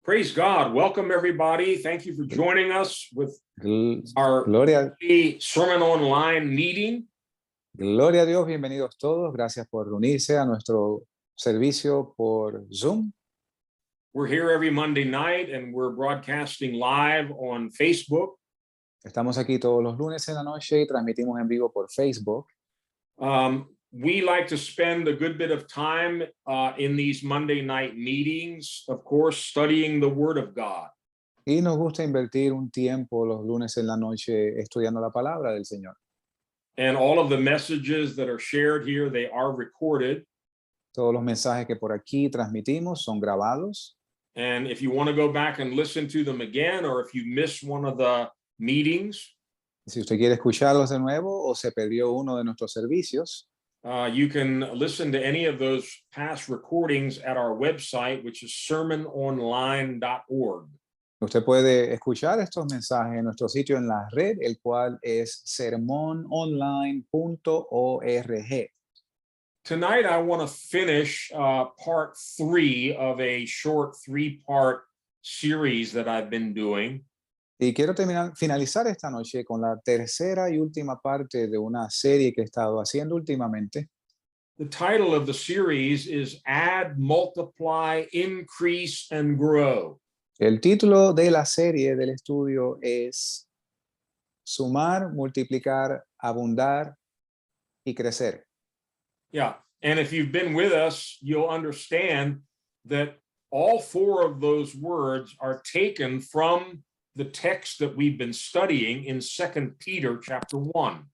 Praise God. Welcome, everybody. Thank you for joining us with our Gloria, Sermon Online meeting. gloria a Dios, bienvenidos todos. Gracias por reunirse a nuestro servicio por Zoom. We're here every Monday night, and we're broadcasting live on Facebook. Estamos aquí todos los lunes en la noche y transmitimos en vivo por Facebook. We like to spend a good bit of time in these Monday night meetings, of course, studying the Word of God. Y nos gusta invertir un tiempo los lunes en la noche estudiando la palabra del Señor. And all of the messages that are shared here, they are recorded. Todos los mensajes que por aquí transmitimos son grabados. And if you want to go back and listen to them again, or if you missed one of the meetings, Si usted quiere escucharlos de nuevo o se perdió uno de nuestros servicios, you can listen to any of those past recordings at our website, which is sermononline.org. usted puede escuchar estos mensajes en nuestro sitio en la red, el cual es sermononline.org. Tonight, I want to finish part 3 of a short 3-part series that I've been doing. Y quiero finalizar esta noche con la tercera y última parte de una serie que he estado haciendo últimamente. The title of the series is Add, Multiply, Increase, and Grow. El título de la serie del estudio es Sumar, Multiplicar, Abundar y Crecer. Yeah, and if you've been with us, you'll understand that all 4 of those words are taken from the text that we've been studying in 2 Peter chapter 1.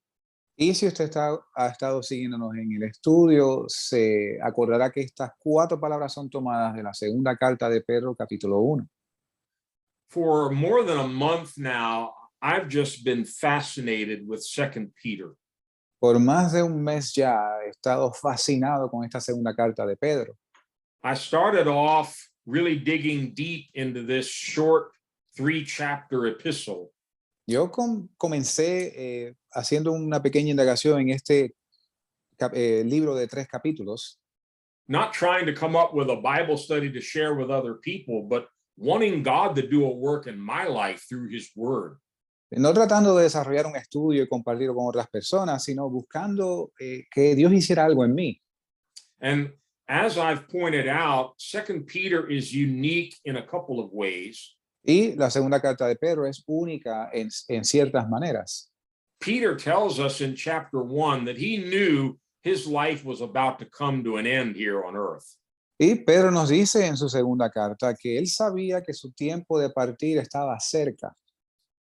Y si usted ha estado siguiéndonos en el estudio, se acordará que estas 4 palabras son tomadas de la segunda carta de Pedro, capítulo 1. For more than a month now, I've just been fascinated with 2 Peter. Por más de un mes ya he estado fascinado con esta segunda carta de Pedro. I started off really digging deep into this short 3-chapter epistle. Yo comencé haciendo una pequeña indagación en este libro de 3 capítulos, Not trying to come up with a Bible study to share with other people, but wanting God to do a work in my life through his word. no tratando de desarrollar un estudio y compartirlo con otras personas, sino buscando que Dios hiciera algo en mí. And as I've pointed out, 2 Peter is unique in a couple of ways. Y la segunda carta de Pedro es única en ciertas maneras. Peter tells us in chapter 1 that he knew his life was about to come to an end here on earth. Y Pedro nos dice en su segunda carta que él sabía que su tiempo de partir estaba cerca.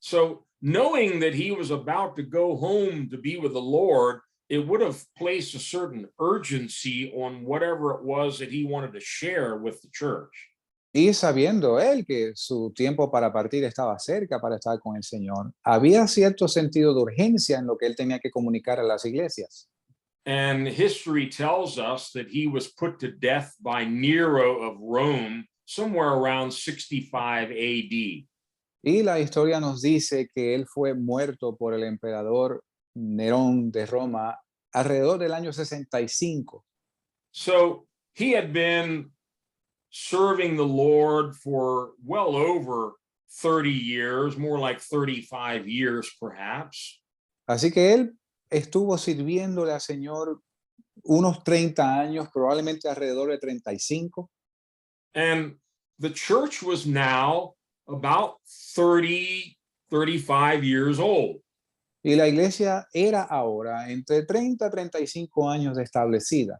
So, knowing that he was about to go home to be with the Lord, it would have placed a certain urgency on whatever it was that he wanted to share with the church. Y sabiendo él que su tiempo para partir estaba cerca para estar con el Señor, había cierto sentido de urgencia en lo que él tenía que comunicar a las iglesias. And history tells us that he was put to death by Nero of Rome somewhere around 65 AD. Y la historia nos dice que él fue muerto por el emperador Nerón de Roma alrededor del año 65. So he had been serving the Lord for well over 30 years, more like 35 years perhaps. Así que él estuvo sirviéndole al Señor unos 30 años, probablemente alrededor de 35. And the church was now about 30, 35 years old. Y la iglesia era ahora entre 30 y 35 años de establecida.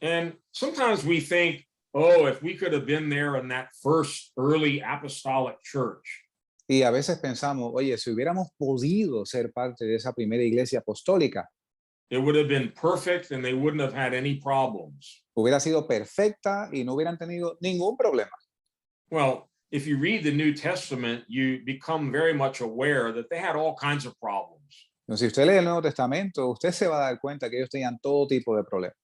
And sometimes we think, oh, if we could have been there in that first early apostolic church. Y a veces pensamos, oye, si hubiéramos podido ser parte de esa primera iglesia apostólica, It would have been perfect and they wouldn't have had any problems. hubiera sido perfecta y no hubieran tenido ningún problema. Well, if you read the New Testament, you become very much aware that they had all kinds of problems. Entonces, si usted lee el Nuevo Testamento, usted se va a dar cuenta que ellos tenían todo tipo de problemas.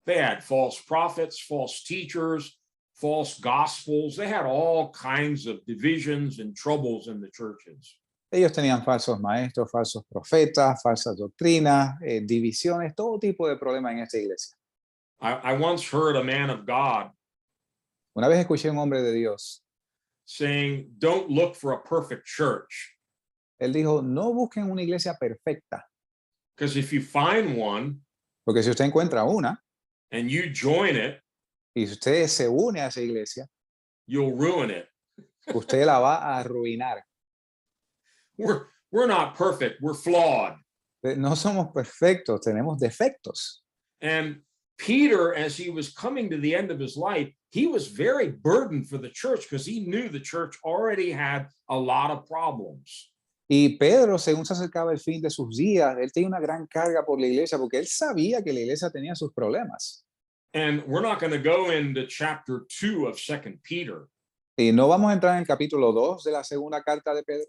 They had false prophets, false teachers, false gospels. They had all kinds of divisions and troubles in the churches. Ellos tenían falsos maestros, falsos profetas, falsas doctrinas, divisiones, todo tipo de problemas en esta iglesia. I once heard a man of God Una vez escuché a un hombre de Dios saying, don't look for a perfect church, Él dijo, no busquen una iglesia perfecta, because if you find one porque si usted encuentra una and you join it, y usted se une a esa iglesia, you'll ruin it. usted la va a arruinar. We're not perfect, we're flawed. No somos perfectos, tenemos defectos. And Peter, as he was coming to the end of his life, he was very burdened for the church because he knew the church already had a lot of problems. Y Pedro, según se acercaba el fin de sus días, él tenía una gran carga por la iglesia porque él sabía que la iglesia tenía sus problemas. And we're not going to go into chapter 2 of 2 Peter, Y no vamos a entrar en el capítulo 2 de la segunda carta de Pedro,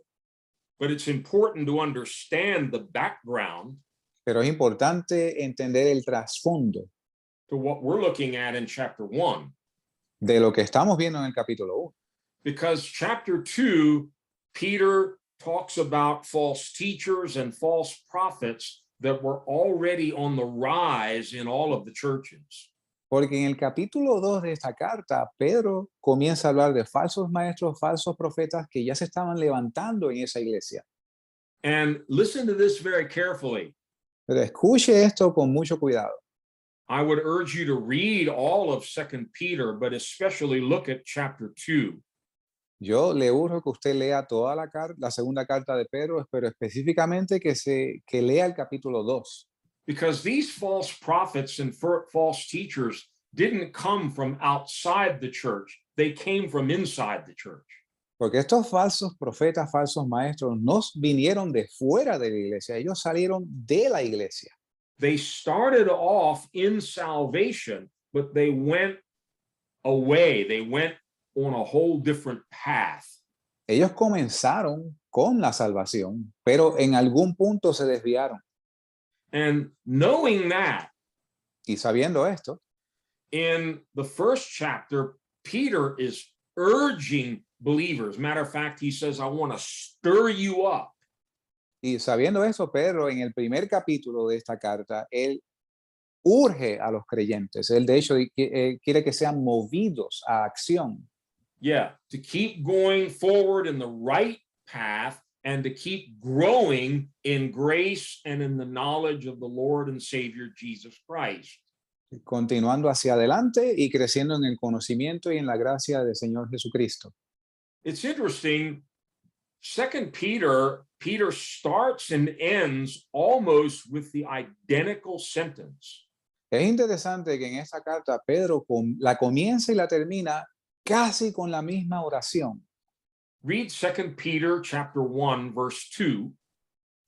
but it's important to understand the background pero es importante entender el trasfondo to what we're looking at in chapter 1. de lo que estamos viendo en el capítulo 1. Because chapter 2, Peter talks about false teachers and false prophets that were already on the rise in all of the churches. Porque en el capítulo 2 de esta carta, Pedro comienza a hablar de falsos maestros, falsos profetas que ya se estaban levantando en esa iglesia. And listen to this very carefully. Pero escuche esto con mucho cuidado. I would urge you to read all of 2 Peter, but especially look at chapter 2. Yo le urjo que usted lea toda la segunda carta de Pedro, pero específicamente que lea el capítulo 2. Because these false prophets and false teachers didn't come from outside the church. They came from inside the church. Porque estos falsos profetas, falsos maestros, no vinieron de fuera de la iglesia, ellos salieron de la iglesia. They started off in salvation, but they went away. They went on a whole different path. Ellos comenzaron con la salvación, pero en algún punto se desviaron. And knowing that, Y sabiendo esto, in the first chapter, Peter is urging believers. Matter of fact, he says, I want to stir you up. y sabiendo eso, Pedro en el primer capítulo de esta carta, él urge a los creyentes. Él de hecho quiere que sean movidos a acción. Yeah, to keep going forward in the right path and to keep growing in grace and in the knowledge of the Lord and Savior Jesus Christ. Continuando hacia adelante y creciendo en el conocimiento y en la gracia del Señor Jesucristo. It's interesting. 2 Peter starts and ends almost with the identical sentence. Es interesante que en esta carta Pedro la comienza y la termina casi con la misma oración. Read 2 Peter chapter 1, verse 2.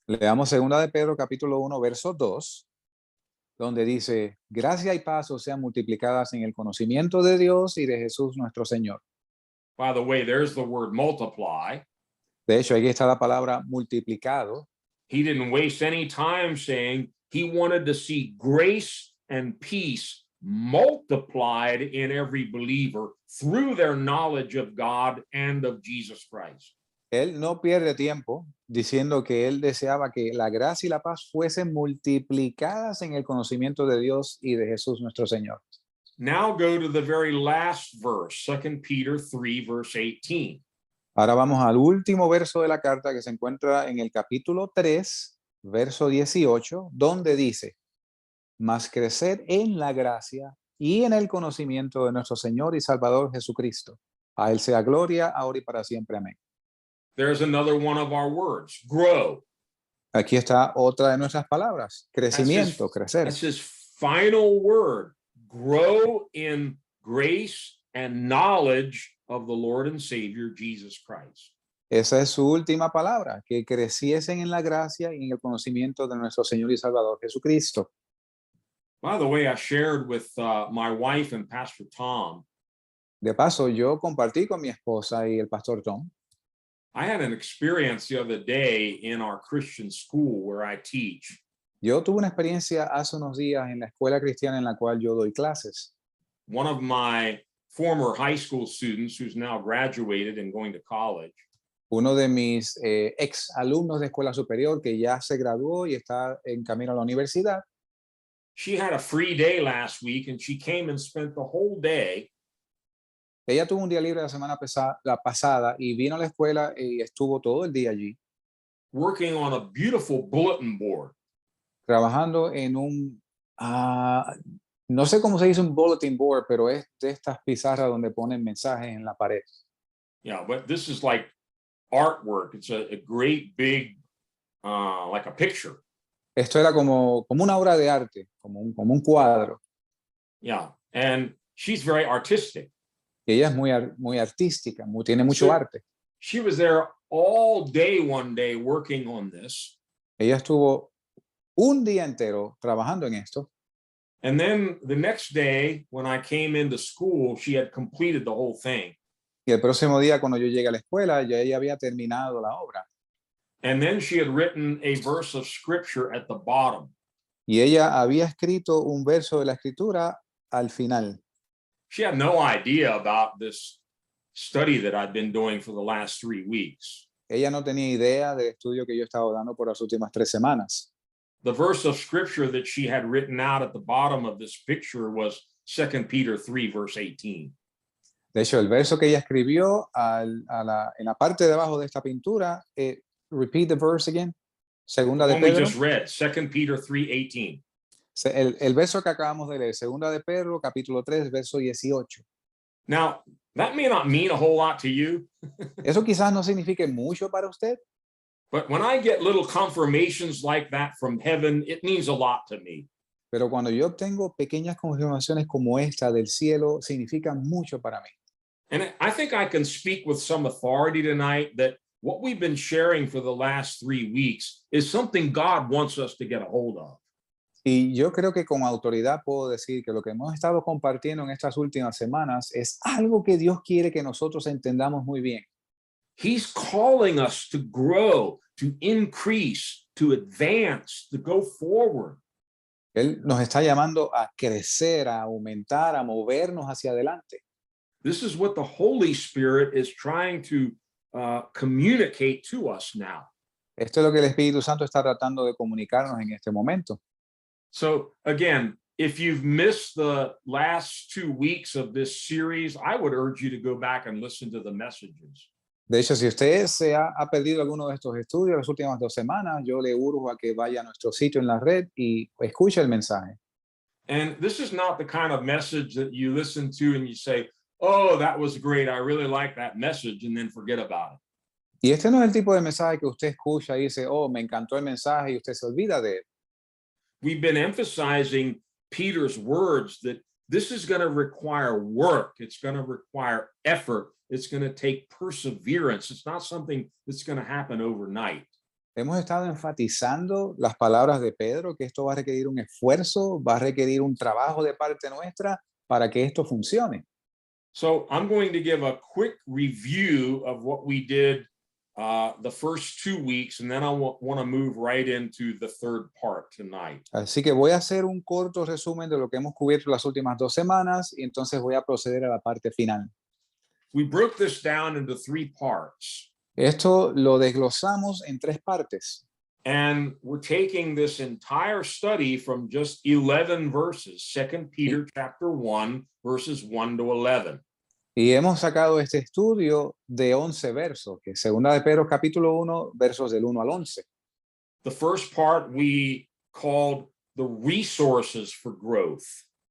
Leamos segunda de Pedro capítulo 1, verso 2, donde dice, gracia y paz os sean multiplicadas en el conocimiento de Dios y de Jesús nuestro Señor. By the way, there's the word multiply. De hecho, aquí está la palabra multiplicado. He didn't waste any time saying he wanted to see grace and peace multiplied in every believer through their knowledge of God and of Jesus Christ. Él no pierde tiempo diciendo que él deseaba que la gracia y la paz fuesen multiplicadas en el conocimiento de Dios y de Jesús nuestro Señor. Now go to the very last verse, 2 Peter 3, verse 18. Ahora vamos al último verso de la carta que se encuentra en el capítulo 3, verso 18, donde dice, mas crecer en la gracia y en el conocimiento de nuestro Señor y Salvador Jesucristo. A él sea gloria, ahora y para siempre. Amén. There's another one of our words, grow. Aquí está otra de nuestras palabras, crecimiento, crecer. That's his final word, grow in grace and knowledge of the Lord and Savior Jesus Christ. Esa es su última palabra, que creciesen en la gracia y en el conocimiento de nuestro Señor y Salvador Jesucristo. By the way, I shared with my wife and Pastor Tom. De paso, yo compartí con mi esposa y el pastor Tom. I had an experience the other day in our Christian school where I teach. Yo tuve una experiencia hace unos días en la escuela cristiana en la cual yo doy clases. One of my former high school students who's now graduated and going to college. Uno de mis ex alumnos de escuela superior que ya se graduó y está en camino a la universidad. She had a free day last week and she came and spent the whole day. Ella tuvo un día libre la semana la pasada y vino a la escuela y estuvo todo el día allí working on a beautiful bulletin board. trabajando en un, ah, no sé cómo se dice un bulletin board, pero es de estas pizarras donde ponen mensajes en la pared. Yeah, but this is like artwork. It's a great big, like a picture. Esto era como una obra de arte, como un cuadro. Yeah, and she's very artistic. Y ella es muy artística, tiene mucho So arte. she was there all day one day working on this. Ella estuvo un día entero trabajando en esto. And then the next day, when I came into school, she had completed the whole thing. Y el próximo día, cuando yo llegué a la escuela, ya ella había terminado la obra. And then she had written a verse of scripture at the bottom. Y ella había escrito un verso de la escritura al final. She had no idea about this study that I'd been doing for the last 3 weeks. Ella no tenía idea del estudio que yo estaba dando por las últimas 3 semanas. The verse of scripture that she had written out at the bottom of this picture was 2 Peter 3, verse 18. De hecho, el verso que ella escribió en la parte de abajo de esta pintura, repeat the verse again, segunda de One we Pedro. just read, 2 Peter 3:18. El verso que acabamos de leer, segunda de Pedro, capítulo 3, verso 18. Now, that may not mean a whole lot to you, Eso quizás no signifique mucho para usted, but when I get little confirmations like that from heaven, it means a lot to me. pero cuando yo obtengo pequeñas confirmaciones como esta del cielo, significan mucho para mí. And I think I can speak with some authority tonight that what we've been sharing for the last 3 weeks is something God wants us to get a hold of. Y yo creo que con autoridad puedo decir que lo que hemos estado compartiendo en estas últimas semanas es algo que Dios quiere que nosotros entendamos muy bien. He's calling us to grow, to increase, to advance, to go forward. Él nos está llamando a crecer, a aumentar, a movernos hacia adelante. This is what the Holy Spirit is trying to communicate to us now. Esto es lo que el Espíritu Santo está tratando de comunicarnos en este momento. So again, if you've missed the last 2 weeks of this series, I would urge you to go back and listen to the messages. De hecho, si usted ha perdido alguno de estos estudios las últimas 2 semanas, yo le urjo a que vaya a nuestro sitio en la red y escuche el mensaje. And this is not the kind of message that you listen to and you say, oh, that was great, I really like that message, and then forget about it. Y este no es el tipo de mensaje que usted escucha y dice, oh, me encantó el mensaje y usted se olvida de él. We've been emphasizing Peter's words that this is going to require work. It's going to require effort. It's going to take perseverance. It's not something that's going to happen overnight. Hemos estado enfatizando las palabras de Pedro, que esto va a requerir un esfuerzo, va a requerir un trabajo de parte nuestra para que esto funcione. So I'm going to give a quick review of what we did the first 2 weeks, and then I want to move right into the third part tonight. Así que voy a hacer un corto resumen de lo que hemos cubierto las últimas 2 semanas y entonces voy a proceder a la parte final. We broke this down into 3 parts. Esto lo desglosamos en 3 partes. And we're taking this entire study from just 11 verses, 2 Peter chapter 1, verses 1 to 11. Y hemos sacado este estudio de 11 versos, que es segunda de Pedro capítulo 1, versos del 1 al 11. The first part we called the resources for growth.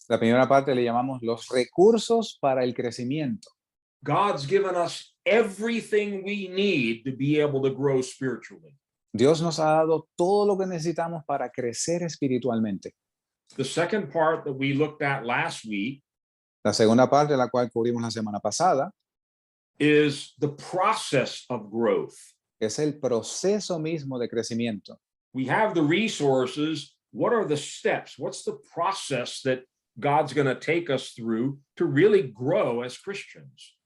La primera parte le llamamos los recursos para el crecimiento. God's given us everything we need to be able to grow spiritually. Dios nos ha dado todo lo que necesitamos para crecer espiritualmente. The second part that we looked at last week La segunda parte, la cual cubrimos la semana pasada, is the process of growth. es el proceso mismo de crecimiento. We have the resources. What are the steps? What's the process that God's going to take us through to really grow as Christians?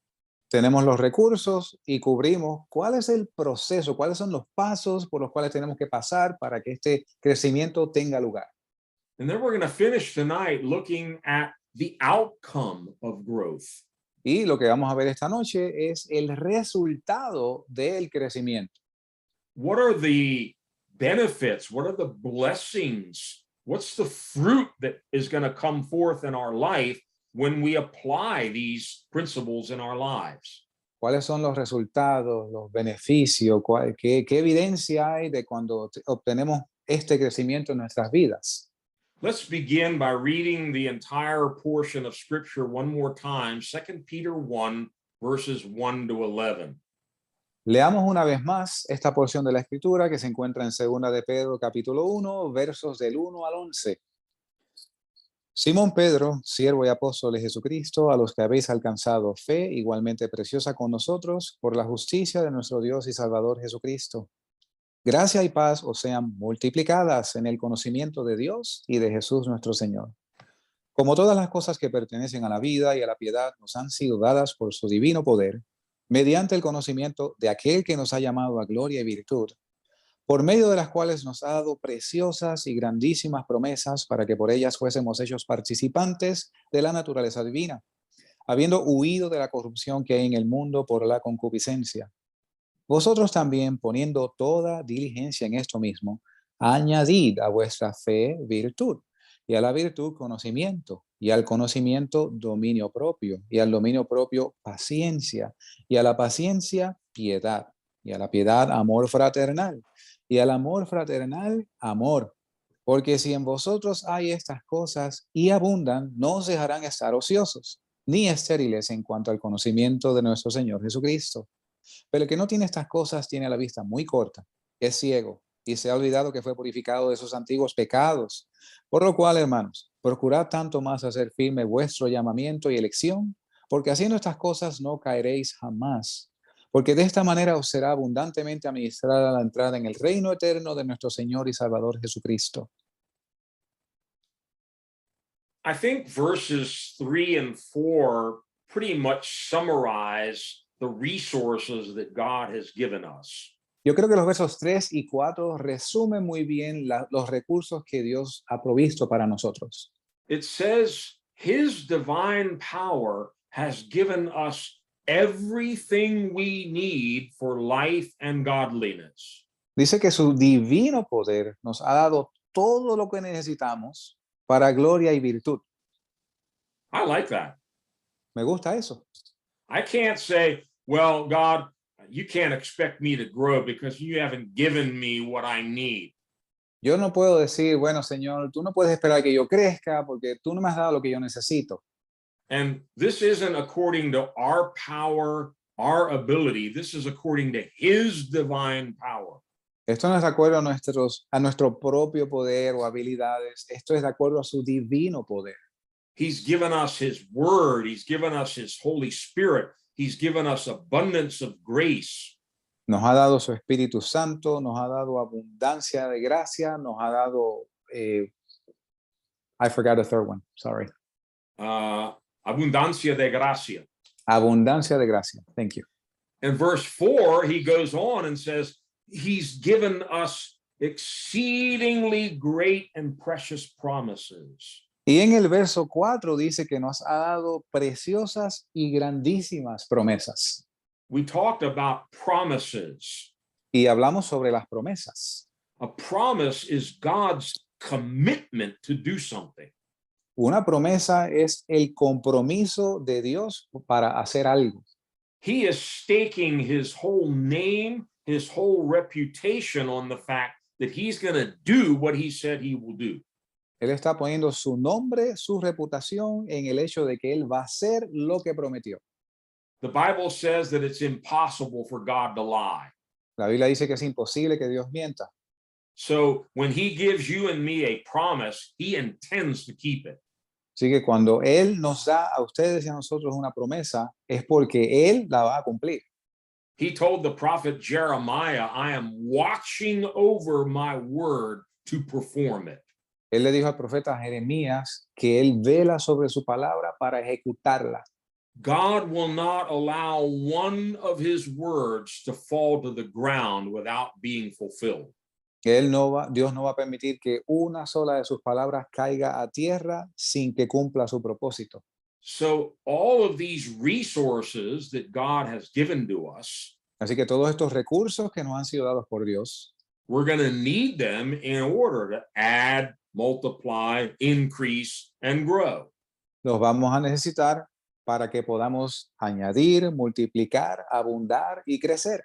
Tenemos los recursos y cubrimos cuál es el proceso, cuáles son los pasos por los cuales tenemos que pasar para que este crecimiento tenga lugar. And then we're going to finish tonight looking at the outcome of growth. Y lo que vamos a ver esta noche es el resultado del crecimiento. What are the benefits? What are the blessings? What's the fruit that is going to come forth in our life when we apply these principles in our lives. ¿Cuáles son los resultados, los beneficios? ¿Qué evidencia hay de cuando obtenemos este crecimiento en nuestras vidas? Let's begin by reading the entire portion of scripture one more time, 2 Peter 1, verses 1 to 11. Leamos una vez más esta porción de la escritura que se encuentra en 2 de Pedro capítulo 1, versos del 1 al 11. Simón Pedro, siervo y apóstol de Jesucristo, a los que habéis alcanzado fe igualmente preciosa con nosotros, por la justicia de nuestro Dios y Salvador Jesucristo. Gracia y paz os sean multiplicadas en el conocimiento de Dios y de Jesús nuestro Señor. Como todas las cosas que pertenecen a la vida y a la piedad nos han sido dadas por su divino poder, mediante el conocimiento de aquel que nos ha llamado a gloria y virtud, por medio de las cuales nos ha dado preciosas y grandísimas promesas para que por ellas fuésemos hechos participantes de la naturaleza divina, habiendo huido de la corrupción que hay en el mundo por la concupiscencia. Vosotros también, poniendo toda diligencia en esto mismo, añadid a vuestra fe virtud, y a la virtud conocimiento, y al conocimiento dominio propio, y al dominio propio paciencia, y a la paciencia piedad, y a la piedad amor fraternal, y al amor fraternal amor. Porque si en vosotros hay estas cosas y abundan, no os dejarán estar ociosos, ni estériles en cuanto al conocimiento de nuestro Señor Jesucristo. Pero el que no tiene estas cosas tiene la vista muy corta, es ciego, y se ha olvidado que fue purificado de sus antiguos pecados. Por lo cual, hermanos, procurad tanto más hacer firme vuestro llamamiento y elección, porque haciendo estas cosas no caeréis jamás. Porque de esta manera os será abundantemente administrada la entrada en el reino eterno de nuestro Señor y Salvador Jesucristo. I think verses 3 and 4 pretty much summarize the resources that God has given us. Yo creo que los versos 3 y 4 resumen muy bien los recursos que Dios ha provisto para nosotros. It says his divine power has given us everything we need for life and godliness. Dice que su divino poder nos ha dado todo lo que necesitamos para gloria y virtud. I like that. Me gusta eso. I can't say, well, God, you can't expect me to grow because you haven't given me what I need. Yo no puedo decir, bueno, Señor, tú no puedes esperar que yo crezca porque tú no me has dado lo que yo necesito. And this isn't according to our power, our ability. This is according to his divine power. Esto no es de acuerdo a nuestro propio poder o habilidades. Esto es de acuerdo a su divino poder. He's given us his word. He's given us his Holy Spirit. He's given us abundance of grace. Nos ha dado su Espíritu Santo, nos ha dado abundancia de gracia, nos ha dado, I forgot the third one, sorry. Abundancia de gracia. Abundancia de gracia, thank you. In verse 4, he goes on and says, he's given us exceedingly great and precious promises. Y en el verso 4 dice que nos ha dado preciosas y grandísimas promesas. We talked about promises. Y hablamos sobre las promesas. A promise is God's commitment to do something. Una promesa es el compromiso de Dios para hacer algo. He is staking his whole name, his whole reputation on the fact that he's going to do what he said he will do. Él está poniendo su nombre, su reputación en el hecho de que él va a hacer lo que prometió. The Bible says that it's impossible for God to lie. La Biblia dice que es imposible que Dios mienta. So when he gives you and me a promise, he intends to keep it. Así que cuando Él nos da a ustedes y a nosotros una promesa, es porque Él la va a cumplir. He told the prophet Jeremiah, I am watching over my word to perform it. Él le dijo al profeta Jeremías que Él vela sobre su palabra para ejecutarla. God will not allow one of his words to fall to the ground without being fulfilled. Dios no va a permitir que una sola de sus palabras caiga a tierra sin que cumpla su propósito. So all of these resources that God has given to us, Así que todos estos recursos que nos han sido dados por Dios, we're going to need them in order to add, multiply, increase, and grow. los vamos a necesitar para que podamos añadir, multiplicar, abundar y crecer.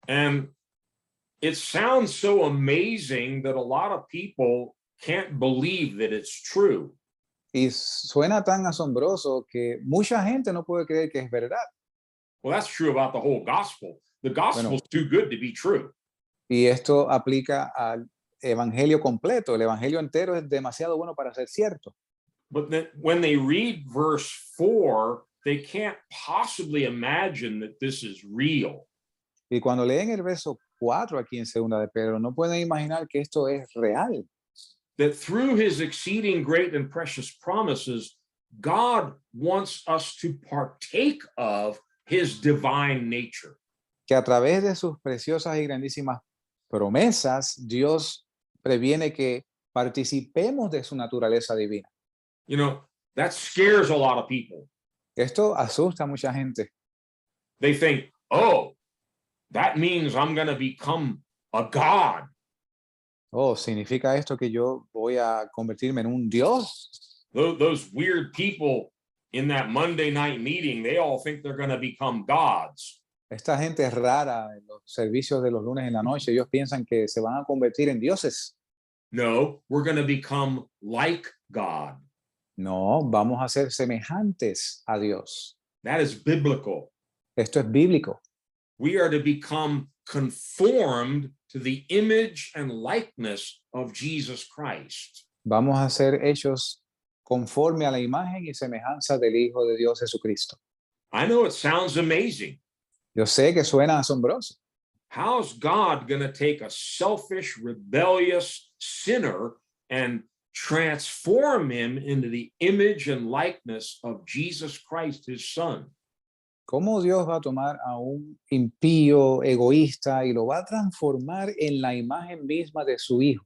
And it sounds so amazing that a lot of people can't believe that it's true. Y suena tan asombroso que mucha gente no puede creer que es verdad. Well, that's true about the whole gospel. The gospel's Bueno, too good to be true. y esto aplica al evangelio completo. El evangelio entero es demasiado bueno para ser cierto. But then when they read verse 4, they can't possibly imagine that this is real. Y cuando leen el verso 4 aquí en segunda de Pedro, no pueden imaginar que esto es real. That through his exceeding great and precious promises, God wants us to partake of his divine nature. Que a través de sus preciosas y grandísimas promesas, Dios previene que participemos de su naturaleza divina. You know, that scares a lot of people. Esto asusta a mucha gente. They think, oh, that means I'm going to become a God. Oh, ¿significa esto que yo voy a convertirme en un Dios? Those weird people in that Monday night meeting, they all think they're going to become gods. Esta gente rara en los servicios de los lunes en la noche, ellos piensan que se van a convertir en dioses. No, we're going to become like God. No, vamos a ser semejantes a Dios. That is biblical. Esto es bíblico. We are to become conformed to the image and likeness of Jesus Christ. Vamos a ser hechos conforme a la imagen y semejanza del Hijo de Dios Jesucristo. I know it sounds amazing. Yo sé que suena asombroso. How's God going to take a selfish, rebellious sinner and transform him into the image and likeness of Jesus Christ, his son? ¿Cómo Dios va a tomar a un impío, egoísta y lo va a transformar en la imagen misma de su Hijo?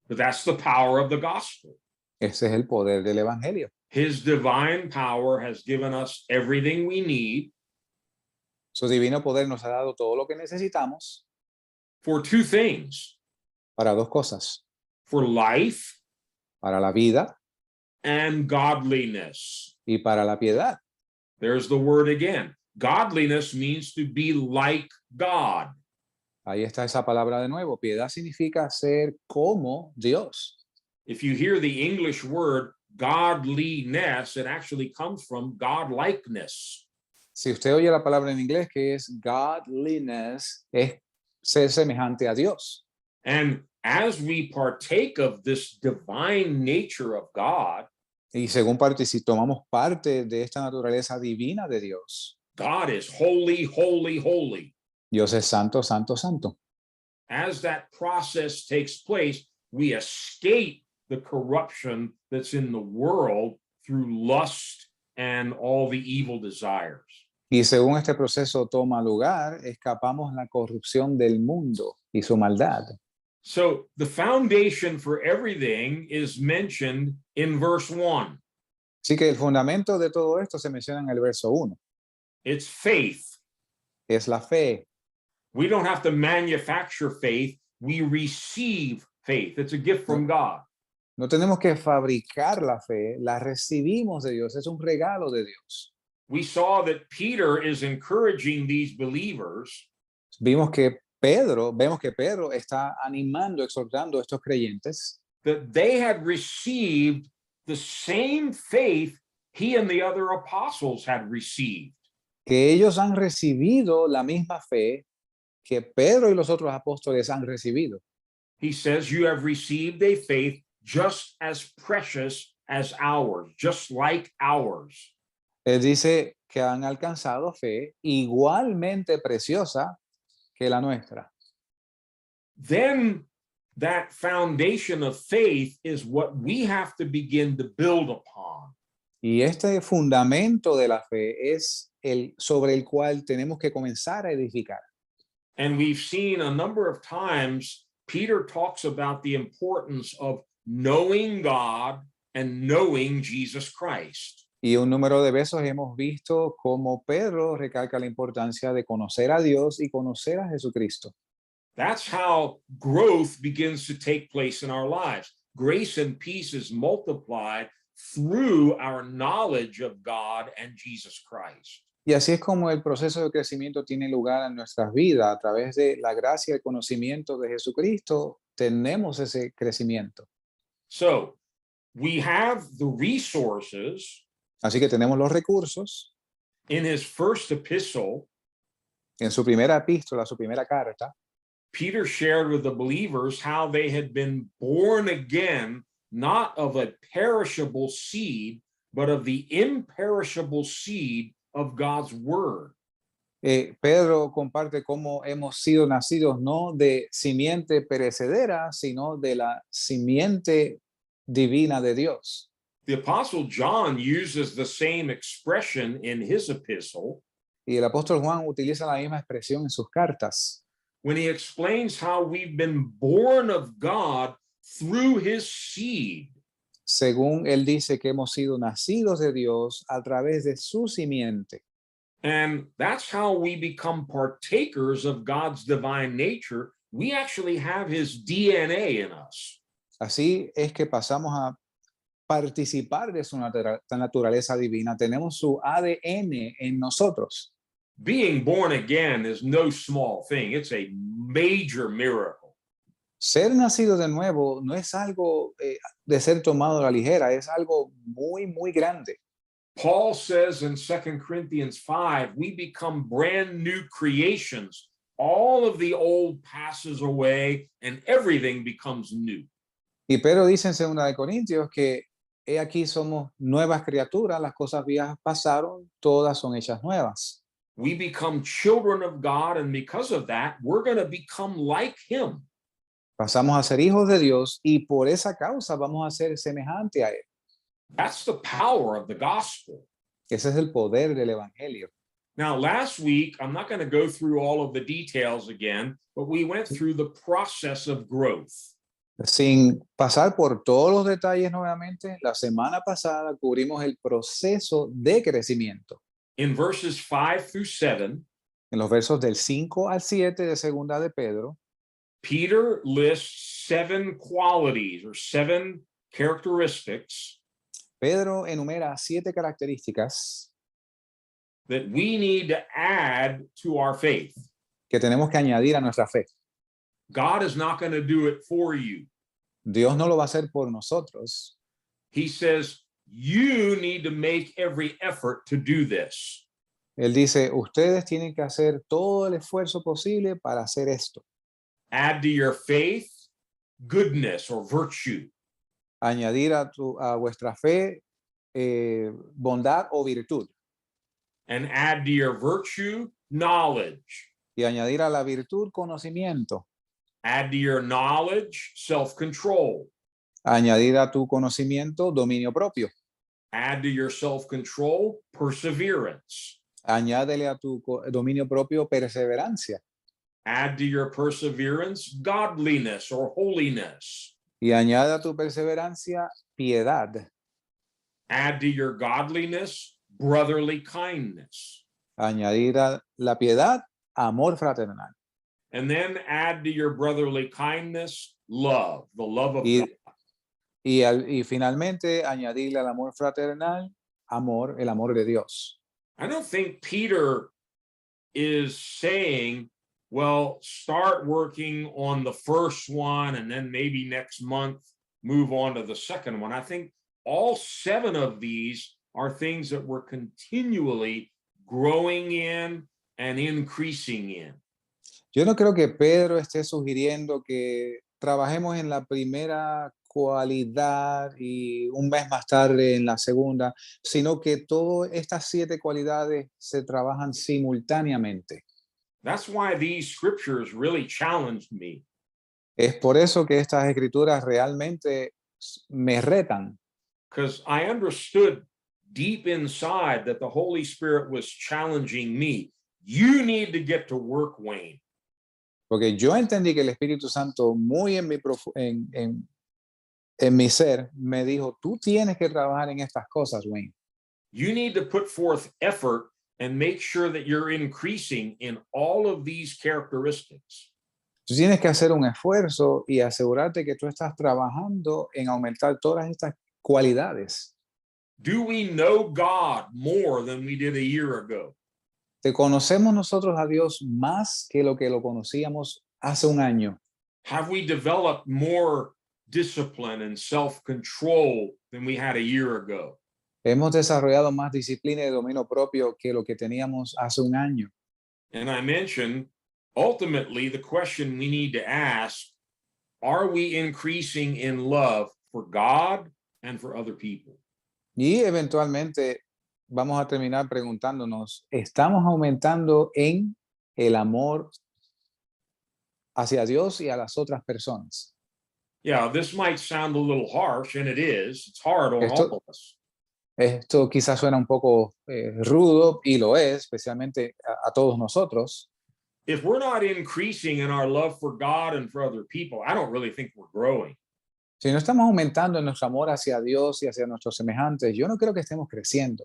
But that's the power of the gospel. Ese es el poder del Evangelio. His divine power has given us everything we need Su divino poder nos ha dado todo lo que necesitamos for two things: para dos cosas, for life para la vida and godliness. y para la piedad. There's the word again. Godliness means to be like God. Ahí está esa palabra de nuevo. Piedad significa ser como Dios. If you hear the English word godliness, it actually comes from godlikeness. Si usted oye la palabra en inglés que es godliness, es ser semejante a Dios. And as we partake of this divine nature of God, Y según si tomamos parte de esta naturaleza divina de Dios, God is holy, holy, holy. Dios es santo, santo, santo. As that process takes place, we escape the corruption that's in the world through lust and all the evil desires. Y según este proceso toma lugar, escapamos la corrupción del mundo y su maldad. So the foundation for everything is mentioned in verse 1. Así que el fundamento de todo esto se menciona en el verso 1. It's faith. Es la fe. We don't have to manufacture faith. We receive faith. It's a gift from God. No tenemos que fabricar la fe, la recibimos de Dios, es un regalo de Dios. We saw that Peter is encouraging these believers Vemos que Pedro está animando, exhortando a estos creyentes that they had received the same faith he and the other apostles had received. que ellos han recibido la misma fe que Pedro y los otros apóstoles han recibido. He says, you have received a faith just as precious as ours, just like ours. Él dice que han alcanzado fe igualmente preciosa que la nuestra. Then that foundation of faith is what we have to begin to build upon. Y este fundamento de la fe es el sobre el cual tenemos que comenzar a edificar. And we've seen a number of times Peter talks about the importance of knowing God and knowing Jesus Christ. Y un número de veces hemos visto cómo Pedro recalca la importancia de conocer a Dios y conocer a Jesucristo. That's how growth begins to take place in our lives. Grace and peace is multiplied through our knowledge of God and Jesus Christ. Y así es como el proceso de crecimiento tiene lugar en nuestras vidas. A través de la gracia y el conocimiento de Jesucristo, tenemos ese crecimiento. So we have the resources Así que tenemos los recursos. in his first epistle. En su primera epístola, su primera carta, Peter shared with the believers how they had been born again, not of a perishable seed, but of the imperishable seed of God's word. Pedro comparte cómo hemos sido nacidos no de simiente perecedera, sino de la simiente divina de Dios. The Apostle John uses the same expression in his epistle Y el apóstol Juan utiliza la misma expresión en sus cartas, when he explains how we've been born of God through his seed. según él dice que hemos sido nacidos de Dios a través de su simiente. And that's how we become partakers of God's divine nature. We actually have his DNA in us. Así es que pasamos a participar de su naturaleza divina. Tenemos su ADN en nosotros. Being born again is no small thing. It's a major miracle. Ser nacido de nuevo no es algo de ser tomado a la ligera, es algo muy, muy grande. Paul says in 2 Corinthians 5, we become brand new creations. All of the old passes away and everything becomes new. Y Pedro dice en 2 de Corintios que he aquí somos nuevas criaturas, las cosas viejas pasaron, todas son hechas nuevas. We become children of God, and because of that, we're going to become like him. Pasamos a ser hijos de Dios y por esa causa vamos a ser semejante a él. That's the power of the gospel. Ese es el poder del evangelio. Now, last week, I'm not going to go through all of the details again, but we went through the process of growth. Sin pasar por todos los detalles nuevamente, la semana pasada cubrimos el proceso de crecimiento. In verses 5 through 7, En los versos del 5 al 7 de Segunda de Pedro, Peter lists 7 qualities or 7 characteristics Pedro enumera 7 características that we need to add to our faith. que tenemos que añadir a nuestra fe. God is not going to do it for you. Dios no lo va a hacer por nosotros. He says, you need to make every effort to do this. Él dice, ustedes tienen que hacer todo el esfuerzo posible para hacer esto. Add to your faith goodness or virtue. Añadir a vuestra fe bondad o virtud. And add to your virtue knowledge. Y añadir a la virtud conocimiento. Add to your knowledge self-control. Añadir a tu conocimiento dominio propio. Add to your self-control perseverance. Añádele a tu dominio propio perseverancia. Add to your perseverance godliness or holiness. Y añade a tu perseverancia piedad. Add to your godliness brotherly kindness. Añadir a la piedad amor fraternal. And then add to your brotherly kindness love, the love of God. Y finalmente añadirle al amor fraternal amor, el amor de Dios. I don't think Peter is saying, well, start working on the first one and then maybe next month move on to the second one. I think all 7 of these are things that we're continually growing in and increasing in. Yo no creo que Pedro esté sugiriendo que trabajemos en la primera cualidad y un mes más tarde en la segunda, sino que todas estas 7 cualidades se trabajan simultáneamente. That's why these scriptures really challenged me. Es por eso que estas escrituras realmente me retan, Because I understood deep inside that the Holy Spirit was challenging me. You need to get to work, Wayne. porque yo entendí que el Espíritu Santo muy en mi ser me dijo, tú tienes que trabajar en estas cosas, Wayne. You need to put forth effort and make sure that you're increasing in all of these characteristics. Tú tienes que hacer un esfuerzo y asegurarte que tú estás trabajando en aumentar todas estas cualidades. Do we know God more than we did a year ago? ¿Te conocemos nosotros a Dios más que lo conocíamos hace un año? Have we developed more discipline and self-control than we had a year ago? ¿Hemos desarrollado más disciplina y dominio propio que lo que teníamos hace un año? And I mentioned, ultimately, the question we need to ask, are we increasing in love for God and for other people? Y eventualmente vamos a terminar preguntándonos, ¿estamos aumentando en el amor hacia Dios y a las otras personas? Yeah, this might sound a little harsh, and it is. It's hard on all Esto, of us. esto quizás suena un poco rudo y lo es, especialmente a todos nosotros. If we're not increasing in our love for God and for other people, I don't really think we're growing. Si no estamos aumentando en nuestro amor hacia Dios y hacia nuestros semejantes, yo no creo que estemos creciendo.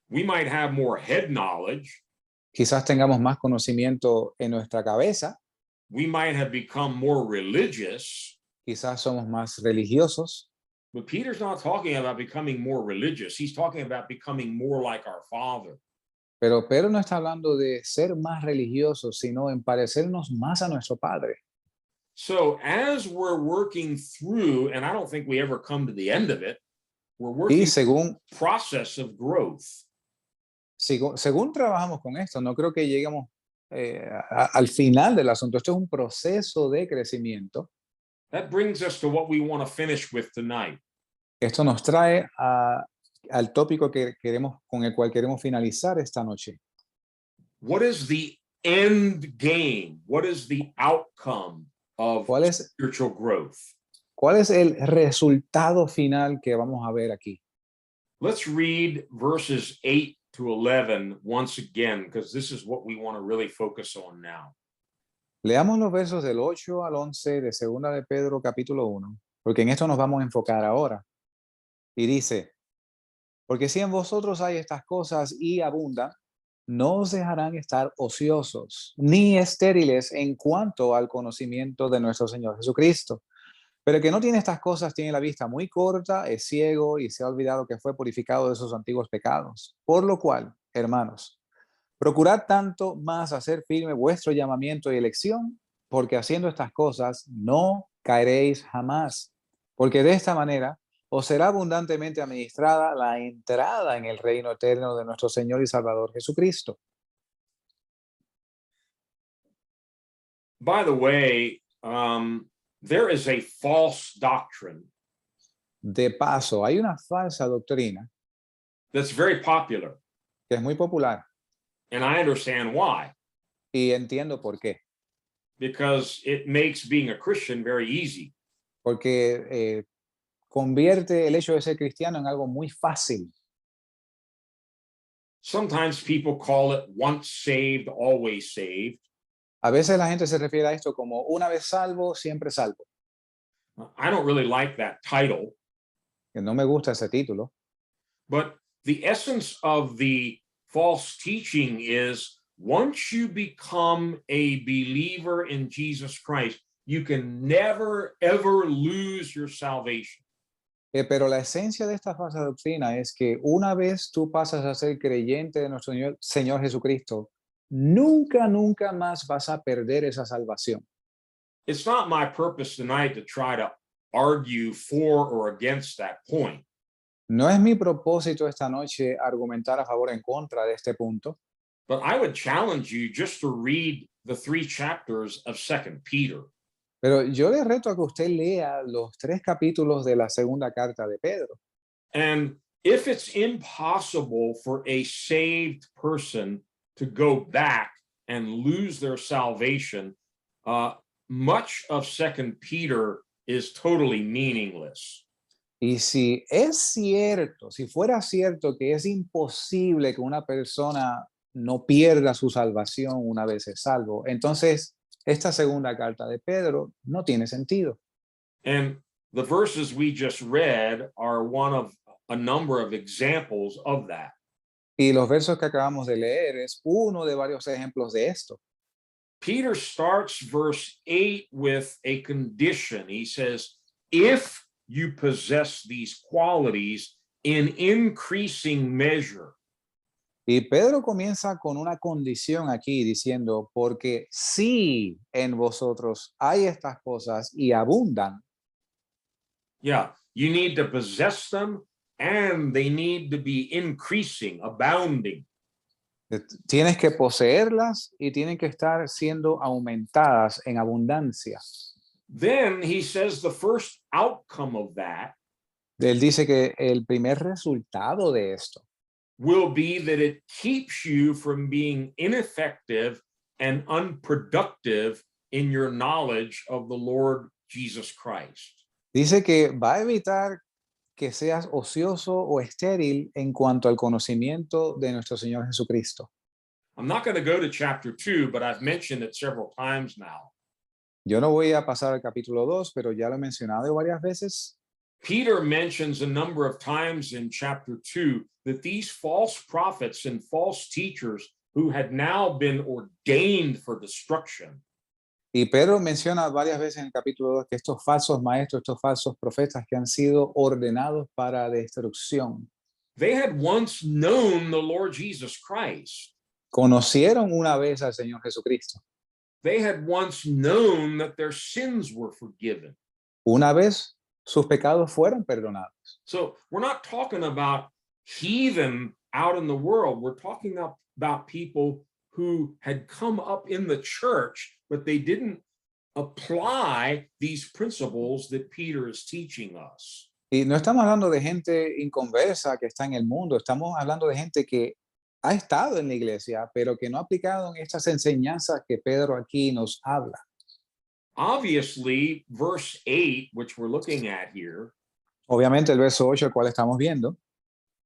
We might have more head knowledge. Quizás tengamos más conocimiento en nuestra cabeza, We might have become more religious. quizás somos más religiosos, But Peter's not talking about becoming more religious. He's talking about becoming more like our Father. pero Pedro no está hablando de ser más religiosos, sino en parecernos más a nuestro Padre. So as we're working through, and I don't think we ever come to the end of it, we're working Y según, process of growth. según trabajamos con esto, no creo que lleguemos al final del asunto. Esto es un proceso de crecimiento. That brings us to what we want to finish with tonight. Esto nos trae al tópico que con el cual queremos finalizar esta noche. What is the end game? What is the outcome of ¿Cuál es, spiritual growth? ¿Cuál es el resultado final que vamos a ver aquí? Let's read verses 8 to 11 once again, because this is what we want to really focus on now. Leamos los versos del 8 al 11 de Segunda de Pedro capítulo 1, porque en esto nos vamos a enfocar ahora. Y dice, porque si en vosotros hay estas cosas y abundan, no os dejarán estar ociosos, ni estériles en cuanto al conocimiento de nuestro Señor Jesucristo. Pero el que no tiene estas cosas tiene la vista muy corta, es ciego y se ha olvidado que fue purificado de sus antiguos pecados. Por lo cual, hermanos, procurad tanto más hacer firme vuestro llamamiento y elección, porque haciendo estas cosas no caeréis jamás, porque de esta manera os será abundantemente administrada la entrada en el reino eterno de nuestro Señor y Salvador Jesucristo. By the way, there is a false doctrine De paso, hay una falsa doctrina that's very popular, que es muy popular and I understand why, y entiendo por qué. because it makes being a Christian very easy. Porque convierte el hecho de ser cristiano en algo muy fácil. Sometimes people call it once saved, always saved. A veces la gente se refiere a esto como una vez salvo, siempre salvo. I don't really like that title, Que no me gusta ese título, but the essence of the false teaching is once you become a believer in Jesus Christ, you can never, ever lose your salvation. pero la esencia de esta falsa doctrina es que una vez tú pasas a ser creyente de nuestro Señor Jesucristo, nunca, nunca más vas a perder esa salvación. It's not my purpose tonight to try to argue for or against that point. No es mi propósito esta noche argumentar a favor o en contra de este punto, But I would challenge you just to read the 3 chapters of 2 Peter. pero yo le reto a que usted lea los 3 capítulos de la segunda carta de Pedro. And if it's impossible for a saved person to go back and lose their salvation, much of 2 Peter is totally meaningless. Y si es cierto, si fuera cierto que es imposible que una persona no pierda su salvación una vez es salvo, entonces esta segunda carta de Pedro no tiene sentido. And the verses we just read are one of a number of examples of that. Y los versos que acabamos de leer es uno de varios ejemplos de esto. Peter starts verse 8 with a condition. He says, if you possess these qualities, in increasing measure. Y Pedro comienza con una condición aquí diciendo, porque si en vosotros hay estas cosas y abundan, Yeah, you need to possess them and they need to be increasing, abounding. tienes que poseerlas y tienen que estar siendo aumentadas en abundancia. Then he says the first outcome of that Él dice que el primer resultado de esto will be that it keeps you from being ineffective and unproductive in your knowledge of the Lord Jesus Christ. dice que va a evitar que seas ocioso o estéril en cuanto al conocimiento de nuestro Señor Jesucristo. I'm not going to go to chapter 2, but I've mentioned it several times now. Yo no voy a pasar al capítulo 2, pero ya lo he mencionado varias veces. Peter mentions a number of times in chapter 2 that these false prophets and false teachers who had now been ordained for destruction Y Pedro menciona varias veces en el capítulo 2 que estos falsos maestros, estos falsos profetas que han sido ordenados para destrucción, they had once known the Lord Jesus Christ. conocieron una vez al Señor Jesucristo. They had once known that their sins were forgiven. Una vez sus pecados fueron perdonados. So we're not talking about heathen out in the world. We're talking about people who had come up in the church, but they didn't apply these principles that Peter is teaching us. Y no estamos hablando de gente inconversa que está en el mundo, estamos hablando de gente que ha estado en la iglesia, pero que no ha aplicado en estas enseñanzas que Pedro aquí nos habla. Obviously, verse 8, which we're looking at here, Obviamente el verso 8, el cual estamos viendo,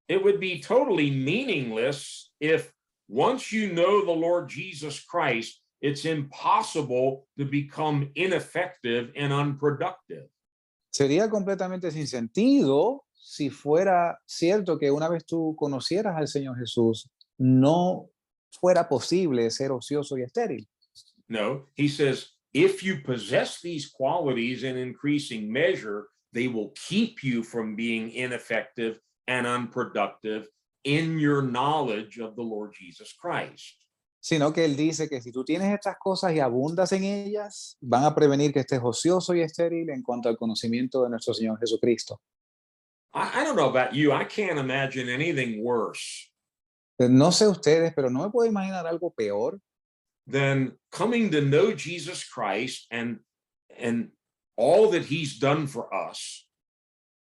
it would be totally meaningless if once you know the Lord Jesus Christ, it's impossible to become ineffective and unproductive. sería completamente sin sentido si fuera cierto que una vez tú conocieras al Señor Jesús, no fuera posible ser ocioso y estéril. No, he says, if you possess these qualities in increasing measure, they will keep you from being ineffective and unproductive in your knowledge of the Lord Jesus Christ. Sino que él dice que si tú tienes estas cosas y abundas en ellas, van a prevenir que estés ocioso y estéril en cuanto al conocimiento de nuestro Señor Jesucristo. I don't know about you, I can't imagine anything worse No sé ustedes, pero no me puedo imaginar algo peor than coming to know Jesus Christ and all that he's done for us,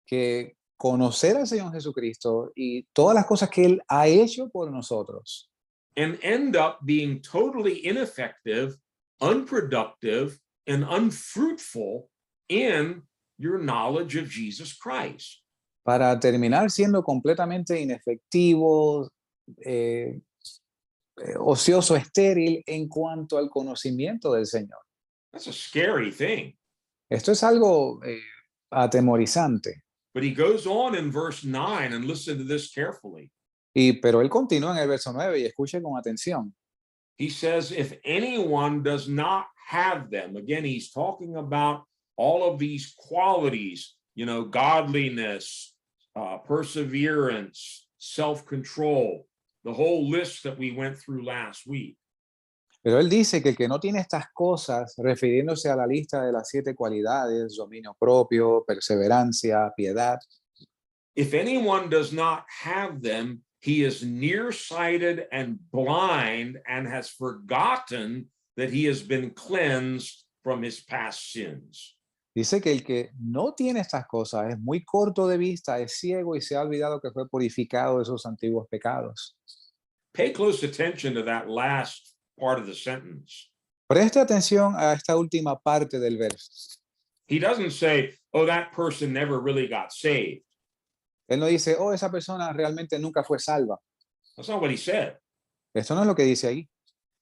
que conocer al Señor Jesucristo y todas las cosas que Él ha hecho por nosotros and end up being totally ineffective, unproductive, and unfruitful in your knowledge of Jesus Christ. para terminar siendo completamente inefectivo, ocioso, estéril en cuanto al conocimiento del Señor. That's a scary thing. Esto es algo atemorizante. But he goes on in verse 9, and listen to this carefully. Pero él continúa en el verso 9 y escuche con atención. He says, if anyone does not have them, again, he's talking about all of these qualities, godliness, perseverance, self-control, the whole list that we went through last week. Pero él dice que el que no tiene estas cosas, refiriéndose a la lista de las 7 cualidades, dominio propio, perseverancia, piedad, if anyone does not have them, he is nearsighted and blind and has forgotten that he has been cleansed from his past sins. dice que el que no tiene estas cosas es muy corto de vista, es ciego y se ha olvidado que fue purificado de sus antiguos pecados. Pay close attention to that last part of the sentence. Preste atención a esta última parte del verso. He doesn't say, oh, that person never really got saved. Él no dice, oh, esa persona realmente nunca fue salva. That's not what he said. Esto no es lo que dice ahí.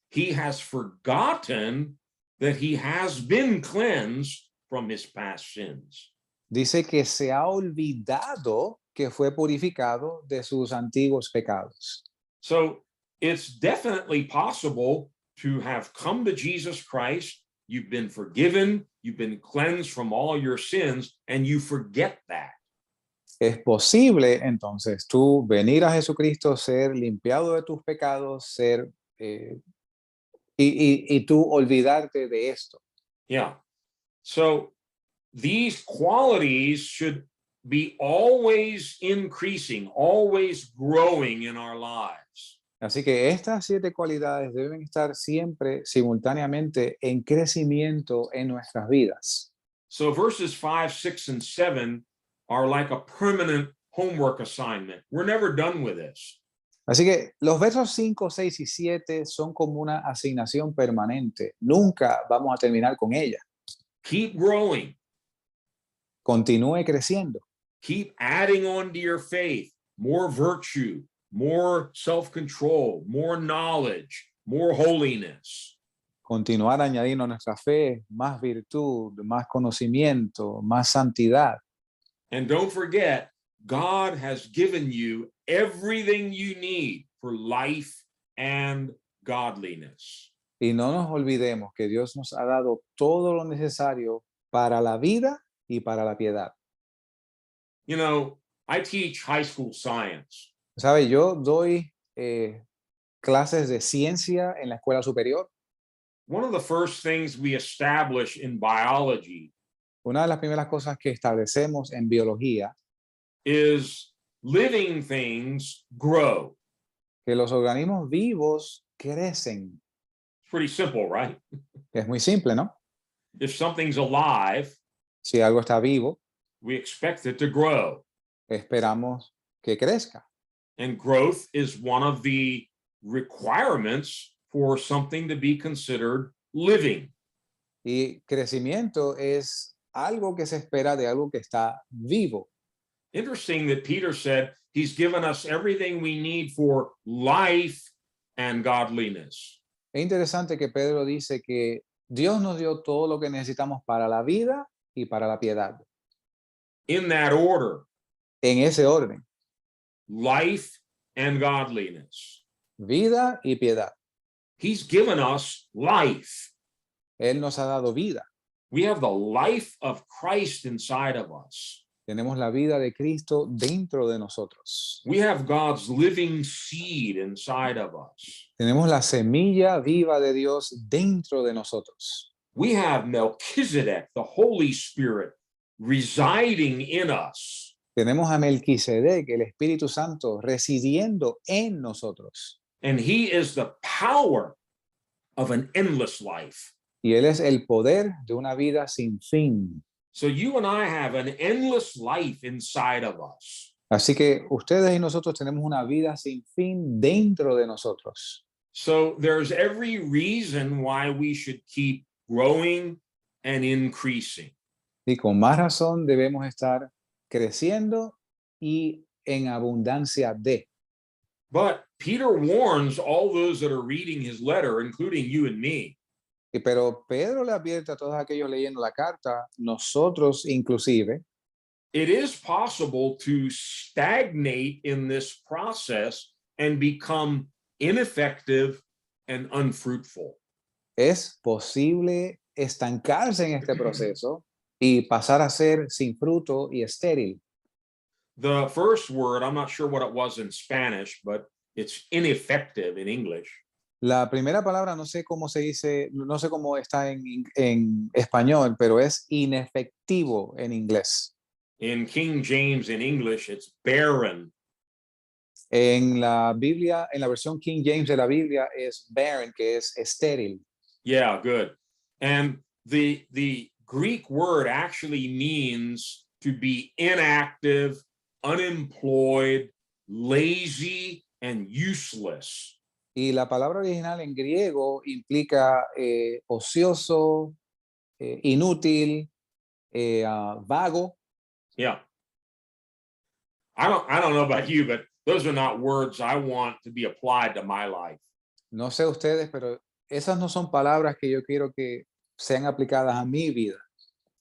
He has forgotten that he has been cleansed from his past sins. Dice que se ha olvidado que fue purificado de sus antiguos pecados. So it's definitely possible to have come to Jesus Christ. You've been forgiven. You've been cleansed from all your sins, and you forget that. Es posible entonces tú venir a Jesucristo, ser limpiado de tus pecados, ser y tú olvidarte de esto. Yeah. So these qualities should be always increasing, always growing in our lives. Así que estas 7 cualidades deben estar siempre simultáneamente en crecimiento en nuestras vidas. So verses 5, 6, and 7 are like a permanent homework assignment. We're never done with this. Así que los versos 5, 6 y 7 son como una asignación permanente. Nunca vamos a terminar con ella. Keep growing. Continúe creciendo. Keep adding on to your faith more virtue, more self-control, more knowledge, more holiness. Continuar añadiendo a nuestra fe más virtud, más conocimiento, más santidad. And don't forget, God has given you everything you need for life and godliness. Y no nos olvidemos que Dios nos ha dado todo lo necesario para la vida y para la piedad. You know, I teach high school science. ¿Sabe? Yo doy clases de ciencia en la escuela superior. One of the first things we establish in biology Una de las primeras cosas que establecemos en biología, is living things grow. que los organismos vivos crecen. It's pretty simple, right? Es muy simple, ¿no? If something's alive, Si algo está vivo, we expect it to grow. esperamos que crezca. And growth is one of the requirements for something to be considered living. Y crecimiento es algo que se espera de algo que está vivo. Interesting that Peter said he's given us everything we need for life and godliness. Es interesante que Pedro dice que Dios nos dio todo lo que necesitamos para la vida y para la piedad. In that order, En ese orden, life and godliness. vida y piedad. He's given us life. Él nos ha dado vida. We have the life of Christ inside of us. Tenemos la vida de Cristo dentro de nosotros. We have God's living seed inside of us. Tenemos la semilla viva de Dios dentro de nosotros. We have Melchizedek, the Holy Spirit, residing in us. Tenemos a Melquisedec, el Espíritu Santo, residiendo en nosotros. And he is the power of an endless life. Y Él es el poder de una vida sin fin. So you and I have an endless life inside of us. Así que ustedes y nosotros tenemos una vida sin fin dentro de nosotros. So there's every reason why we should keep growing and increasing. Y con más razón debemos estar creciendo y en abundancia de. But Peter warns all those that are reading his letter, including you and me, Pero Pedro le advierte a todos aquellos leyendo la carta, nosotros inclusive, it is possible to stagnate in this process and become ineffective and unfruitful. es posible estancarse en este proceso y pasar a ser sin fruto y estéril. The first word, I'm not sure what it was in Spanish, but it's ineffective in English. La primera palabra no sé cómo se dice, no sé cómo está en español, pero es inefectivo en inglés. In King James in English, it's barren. En la Biblia, en la versión King James de la Biblia es barren, que es estéril. Yeah, good. And the Greek word actually means to be inactive, unemployed, lazy, and useless. Y la palabra original en griego implica ocioso, inútil, vago. Yeah. I don't know about you, but those are not words I want to be applied to my life. No sé ustedes, pero esas no son palabras que yo quiero que sean aplicadas a mi vida.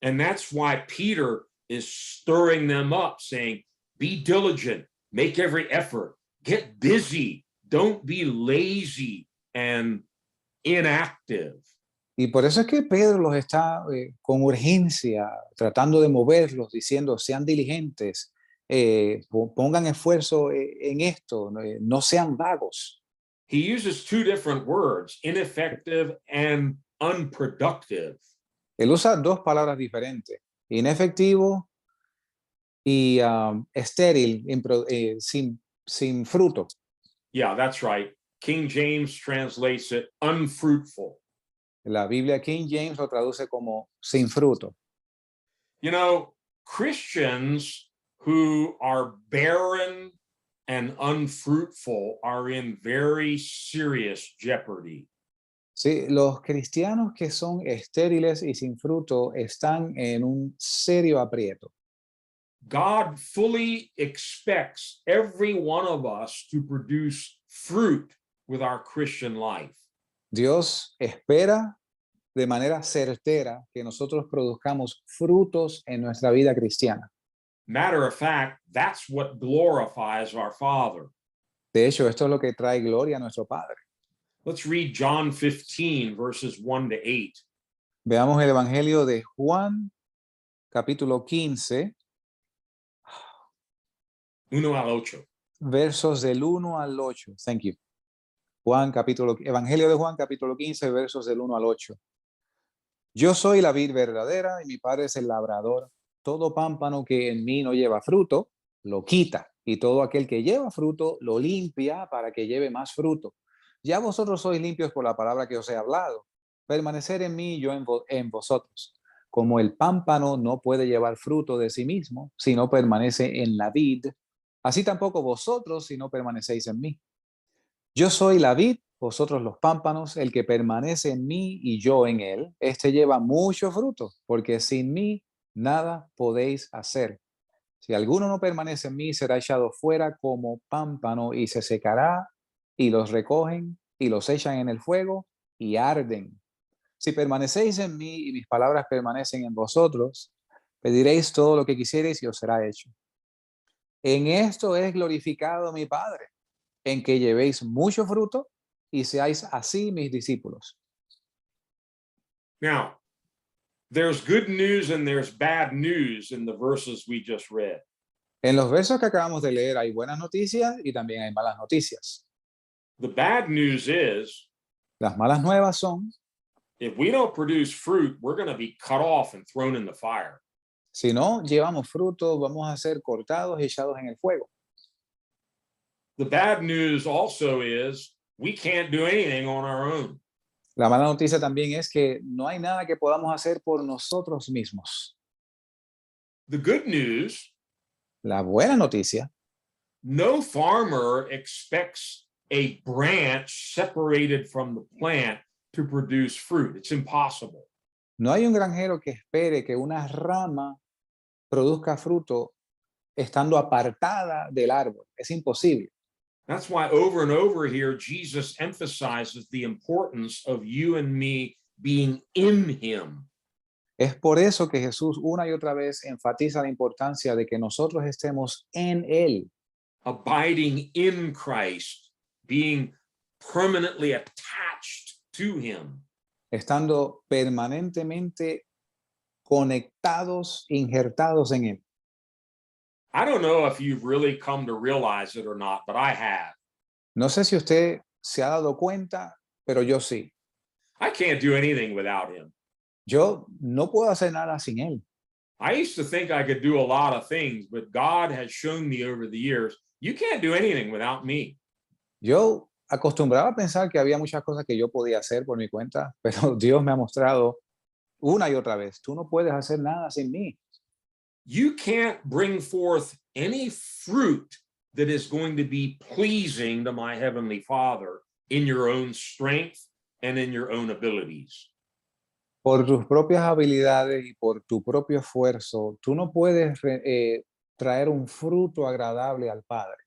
And that's why Peter is stirring them up, saying, be diligent, make every effort, get busy, don't be lazy and inactive. Y por eso es que Pedro los está con urgencia tratando de moverlos, diciendo, sean diligentes, pongan esfuerzo en esto, no sean vagos. He uses two different words, ineffective and unproductive. Él usa dos palabras diferentes, inefectivo y estéril, sin fruto. Yeah, that's right. King James translates it unfruitful. La Biblia King James lo traduce como sin fruto. You know, Christians who are barren and unfruitful are in very serious jeopardy. Sí, los cristianos que son estériles y sin fruto están en un serio aprieto. God fully expects every one of us to produce fruit with our Christian life. Dios espera de manera certera que nosotros produzcamos frutos en nuestra vida cristiana. Matter of fact, that's what glorifies our Father. De hecho, esto es lo que trae gloria a nuestro Padre. Let's read John 15, verses 1 to 8. Veamos el Evangelio de Juan, capítulo 15, 1 al 8. versos del 1 al 8. Thank you. Evangelio de Juan, capítulo 15, versos del 1 al 8. Yo soy la vid verdadera y mi Padre es el labrador. Todo pámpano que en mí no lleva fruto, lo quita. Y todo aquel que lleva fruto, lo limpia para que lleve más fruto. Ya vosotros sois limpios por la palabra que os he hablado. Permanecer en mí y yo en vosotros. Como el pámpano no puede llevar fruto de sí mismo, si no permanece en la vid, así tampoco vosotros si no permanecéis en mí. Yo soy la vid, vosotros los pámpanos, el que permanece en mí y yo en él, este lleva mucho fruto, porque sin mí nada podéis hacer. Si alguno no permanece en mí, será echado fuera como pámpano y se secará, y los recogen y los echan en el fuego y arden. Si permanecéis en mí y mis palabras permanecen en vosotros, pediréis todo lo que quisiereis y os será hecho. En esto es glorificado mi Padre, en que llevéis mucho fruto y seáis así mis discípulos. Now, there's good news and there's bad news in the verses we just read. En los versos que acabamos de leer hay buenas noticias y también hay malas noticias. The bad news is Las malas nuevas son, if we don't produce fruit, we're going to be cut off and thrown in the fire. si no llevamos fruto, vamos a ser cortados y echados en el fuego. The bad news also is we can't do anything on our own. La mala noticia también es que no hay nada que podamos hacer por nosotros mismos. The good news, La buena noticia, no farmer expects a branch separated from the plant to produce fruit. It's impossible. no hay un granjero que espere que una rama produzca fruto estando apartada del árbol. Es imposible. That's why over and over here, Jesus emphasizes the importance of you and me being in him. Es por eso que Jesús una y otra vez enfatiza la importancia de que nosotros estemos en Él, Abiding in Christ, being permanently attached to him. estando permanentemente conectados, injertados en Él. I don't know if you've really come to realize it or not, but I have. No sé si usted se ha dado cuenta, pero yo sí. I can't do anything without him. Yo no puedo hacer nada sin Él. I used to think I could do a lot of things, but God has shown me over the years, you can't do anything without me. Yo acostumbraba a pensar que había muchas cosas que yo podía hacer por mi cuenta, pero Dios me ha mostrado una y otra vez, tú no puedes hacer nada sin mí. You can't bring forth any fruit that is going to be pleasing to my heavenly Father in your own strength and in your own abilities. Por tus propias habilidades y por tu propio esfuerzo, tú no puedes traer un fruto agradable al Padre.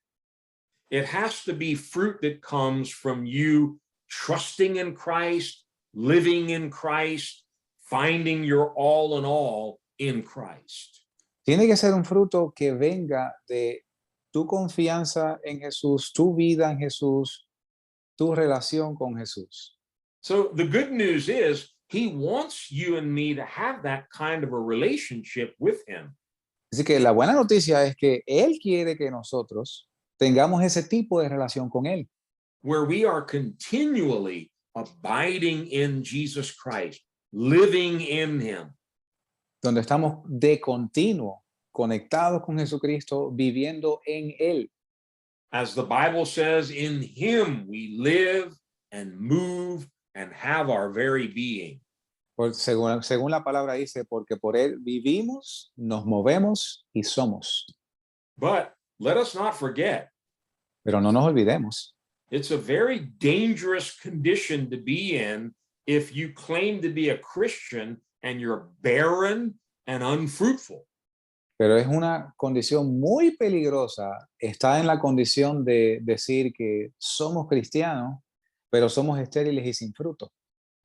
It has to be fruit that comes from you trusting in Christ, living in Christ, finding your all in all in Christ. Tiene que ser un fruto que venga de tu confianza en Jesús, tu vida en Jesús, tu relación con Jesús. So the good news is he wants you and me to have that kind of a relationship with him. Así que la buena noticia es que Él quiere que nosotros tengamos ese tipo de relación con Él, where we are continually abiding in Jesus Christ, living in him. donde estamos de continuo conectados con Jesucristo, viviendo en Él. As the Bible says, in him we live and move and have our very being. Según la palabra dice, porque por Él vivimos, nos movemos y somos. But let us not forget, Pero no nos olvidemos, it's a very dangerous condition to be in if you claim to be a Christian and you're barren and unfruitful. pero es una condición muy peligrosa estar en la condición de decir que somos cristianos, pero somos estériles y sin fruto.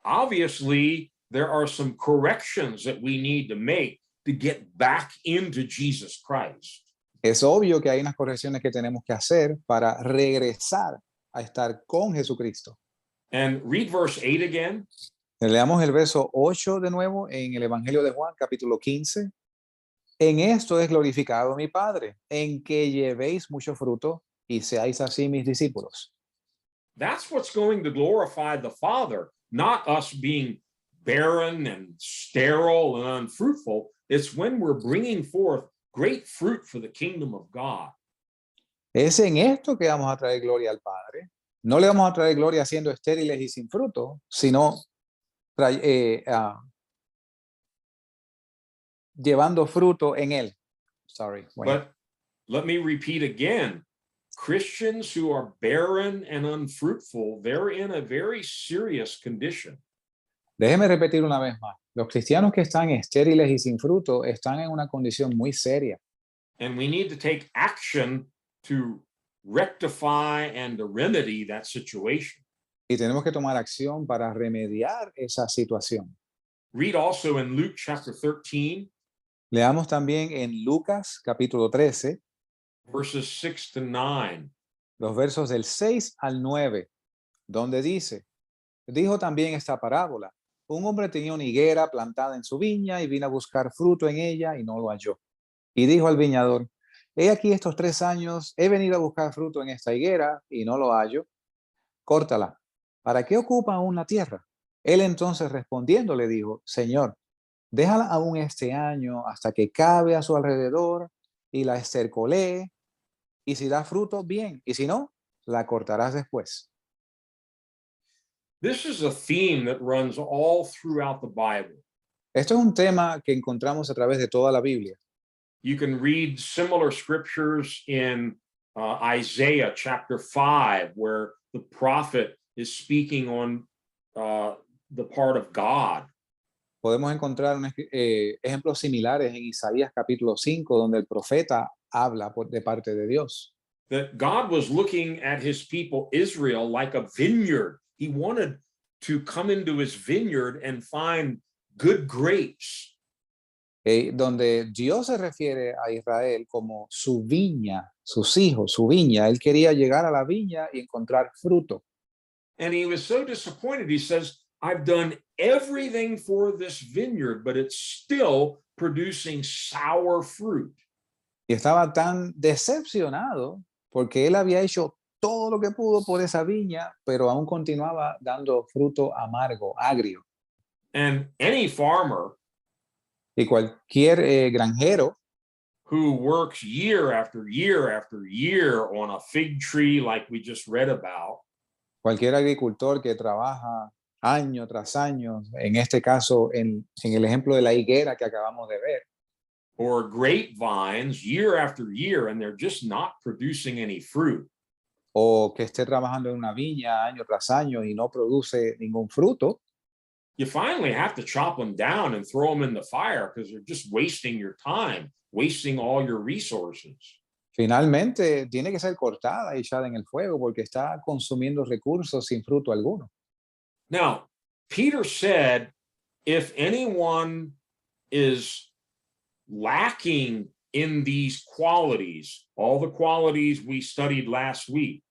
Obviously, there are some corrections that we need to make to get back into Jesus Christ. Es obvio que hay unas correcciones que tenemos que hacer para regresar a estar con Jesucristo. And read verse 8 again. Leamos el verso 8 de nuevo en el Evangelio de Juan, capítulo 15. En esto es glorificado mi Padre, en que llevéis mucho fruto y seáis así mis discípulos. That's what's going to glorify the Father, not us being barren and sterile and unfruitful. It's when we're bringing forth great fruit for the kingdom of God. Es en esto que vamos a traer gloria al Padre. No le vamos a traer gloria siendo estériles y sin fruto, sino llevando fruto en él. But let me repeat again. Christians who are barren and unfruitful, they're in a very serious condition. Déjeme repetir una vez más. Los cristianos que están estériles y sin fruto están en una condición muy seria. And we need to take action to rectify and to remedy that situation. Y tenemos que tomar acción para remediar esa situación. Read also in Luke chapter 13, Leamos también en Lucas capítulo 13, verses 6 to 9. los versos del 6 al 9, donde dijo también esta parábola. Un hombre tenía una higuera plantada en su viña y vino a buscar fruto en ella y no lo halló. Y dijo al viñador, he aquí estos 3 años, he venido a buscar fruto en esta higuera y no lo hallo. Córtala. ¿Para qué ocupa aún la tierra? Él entonces respondiendo le dijo, Señor, déjala aún este año hasta que cabe a su alrededor y la estercolee, y si da fruto, bien, y si no, la cortarás después. This is a theme that runs all throughout the Bible. Esto es un tema que encontramos a través de toda la Biblia. You can read similar scriptures in Isaiah chapter 5, where the prophet is speaking on the part of God. Podemos encontrar ejemplos similares en Isaías capítulo 5, donde el profeta habla de parte de Dios. That God was looking at his people Israel like a vineyard. He wanted to come into his vineyard and find good grapes. Donde Dios se refiere a Israel como su viña, sus hijos, su viña. Él quería llegar a la viña y encontrar fruto. And he was so disappointed. He says, I've done everything for this vineyard, but it's still producing sour fruit. Y estaba tan decepcionado porque él había hecho todo lo que pudo por esa viña, pero aún continuaba dando fruto amargo, agrio. And any farmer Y cualquier granjero who works year after year after year on a fig tree like we just read about, cualquier agricultor que trabaja año tras año, en este caso en el ejemplo de la higuera que acabamos de ver, or grapevines year after year, and they're just not producing any fruit. o que esté trabajando en una viña año tras año y no produce ningún fruto, You finally have to chop them down and throw them in the fire because they're just wasting your time, wasting all your resources. finalmente tiene que ser cortada y echada en el fuego porque está consumiendo recursos sin fruto alguno. Now, Peter said, if anyone is lacking in these qualities, all the qualities we studied last week,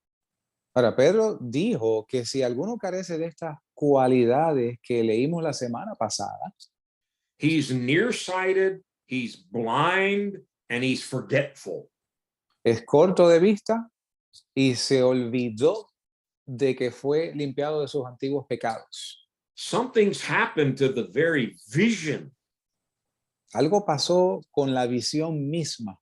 Ahora, Pedro dijo que si alguno carece de estas cualidades que leímos la semana pasada, he's nearsighted, he's blind, and he's forgetful. Es corto de vista y se olvidó de que fue limpiado de sus antiguos pecados. Something's happened to the very vision. Algo pasó con la visión misma.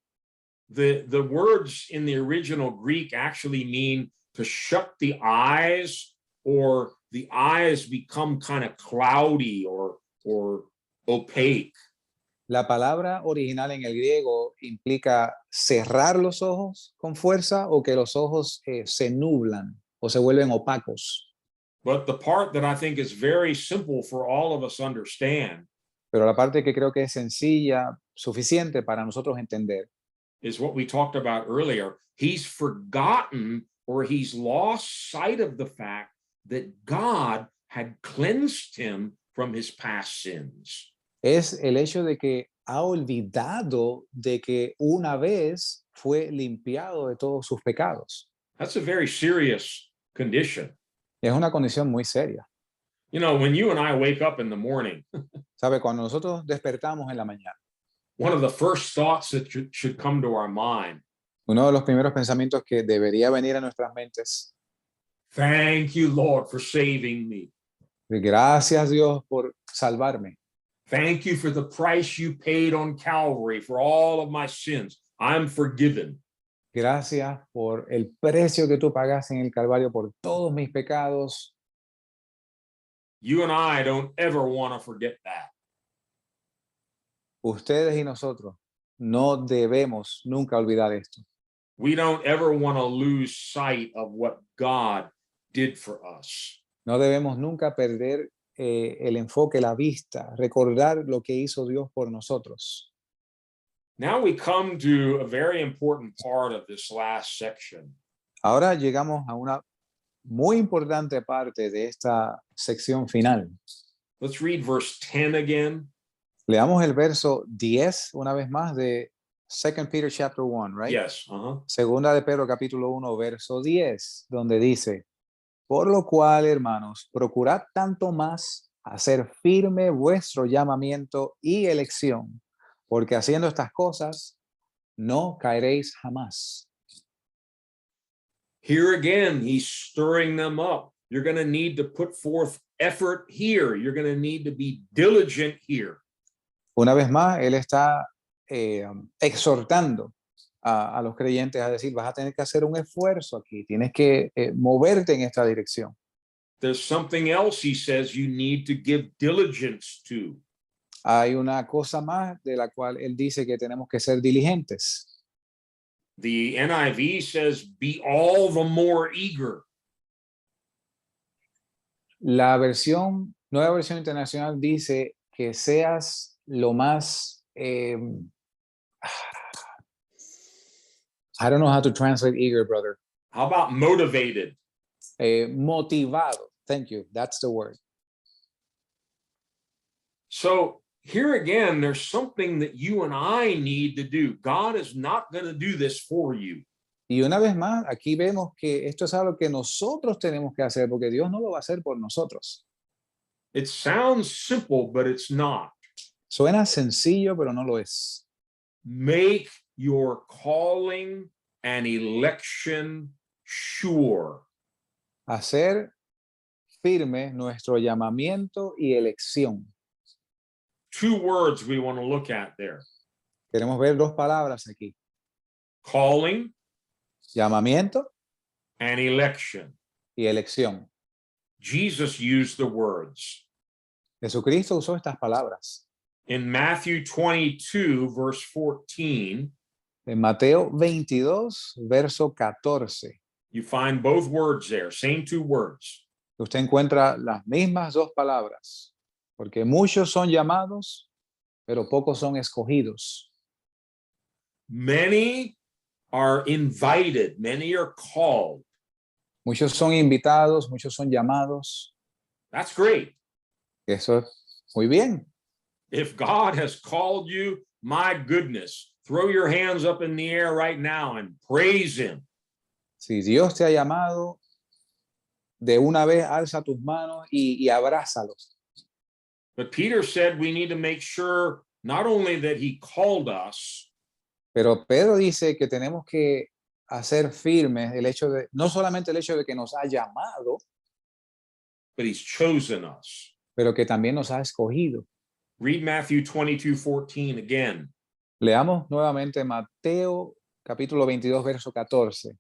The words in the original Greek actually mean to shut the eyes, or the eyes become kind of cloudy or opaque. La palabra original en el griego implica cerrar los ojos con fuerza o que los ojos se nublan o se vuelven opacos. But the part that I think is very simple for all of us to understand Pero la parte que creo que es sencilla, suficiente para nosotros entender, is what we talked about earlier. He's forgotten, or he's lost sight of the fact that God had cleansed him from his past sins. es el hecho de que ha olvidado de que una vez fue limpiado de todos sus pecados. That's a very serious condition. Es una condición muy seria. You know, when you and I wake up in the morning, ¿Sabe? Cuando nosotros despertamos en la mañana, one of the first thoughts that should come to our mind, uno de los primeros pensamientos que debería venir a nuestras mentes, thank you, Lord, for saving me. gracias Dios por salvarme. Thank you for the price you paid on Calvary for all of my sins. I'm forgiven. Gracias por el precio que tú pagaste en el Calvario por todos mis pecados. You and I don't ever want to forget that. Ustedes y nosotros no debemos nunca olvidar esto. We don't ever want to lose sight of what God did for us. No debemos nunca perder el enfoque, la vista, recordar lo que hizo Dios por nosotros. Now we come to a very important part of this last section. Ahora llegamos a una muy importante parte de esta sección final. Let's read verse 10 again. Leamos el verso 10 una vez más de 2 Peter chapter 1, right? Yes. Segunda de Pedro capítulo 1, verso 10, donde dice: por lo cual, hermanos, procurad tanto más hacer firme vuestro llamamiento y elección, porque haciendo estas cosas no caeréis jamás. Here again, he's stirring them up. You're going to need to put forth effort here. You're going to need to be diligent here. Una vez más, él está exhortando a los creyentes a decir: vas a tener que hacer un esfuerzo aquí, tienes que moverte en esta dirección. There's something else he says you need to give diligence to. Hay una cosa más de la cual él dice que tenemos que ser diligentes. The NIV says, be all the more eager. La nueva versión internacional dice que seas lo más, I don't know how to translate eager, brother. How about motivated? Motivado. Thank you. That's the word. So here again, there's something that you and I need to do. God is not going to do this for you. Y una vez más, aquí vemos que esto es algo que nosotros tenemos que hacer, porque Dios no lo va a hacer por nosotros. It sounds simple, but it's not. Suena sencillo, pero no lo es. Make your calling and election sure. Hacer firme nuestro llamamiento y elección. Two words we want to look at there. Queremos ver dos palabras aquí: Calling llamamiento and election. y elección. Jesus used the words. Jesucristo usó estas palabras. In Matthew 22, verse 14, En Mateo 22, verso 14, you find both words there, same two words. usted encuentra las mismas dos palabras, porque muchos son llamados, pero pocos son escogidos. Many are invited, many are called. Muchos son invitados, muchos son llamados. That's great. Eso es muy bien. If God has called you, my goodness, throw your hands up in the air right now and praise him. Si Dios te ha llamado, de una vez alza tus manos y abrázalos. But Peter said we need to make sure not only that he called us, Pero Pedro dice que tenemos que hacer firmes el hecho de, no solamente el hecho de que nos ha llamado, but he's chosen us. pero que también nos ha escogido. Read Matthew 22:14 again. Leamos nuevamente Mateo capítulo 22, verso 14.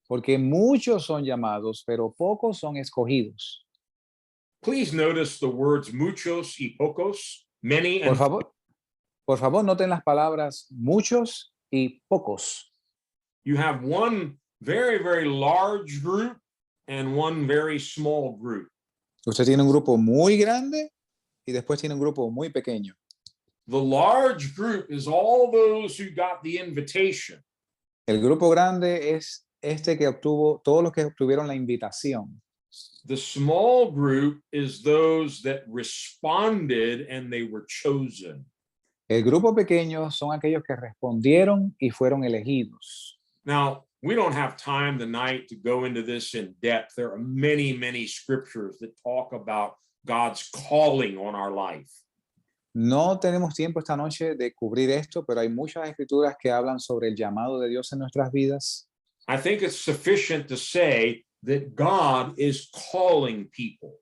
Porque muchos son llamados, pero pocos son escogidos. Please notice the words muchos y pocos, many Por and favor, por favor, noten las palabras muchos y pocos. you have one very, very large group and one very small group. Usted tiene un grupo muy grande y después tiene un grupo muy pequeño. The large group is all those who got the invitation. El grupo grande es este que obtuvo, todos los que obtuvieron la invitación. The small group is those that responded and they were chosen. El grupo pequeño son aquellos que respondieron y fueron elegidos. Now, we don't have time tonight to go into this in depth. There are many, many scriptures that talk about God's calling on our life. No tenemos tiempo esta noche de cubrir esto, pero hay muchas escrituras que hablan sobre el llamado de Dios en nuestras vidas. I think it's sufficient to say that God is calling people.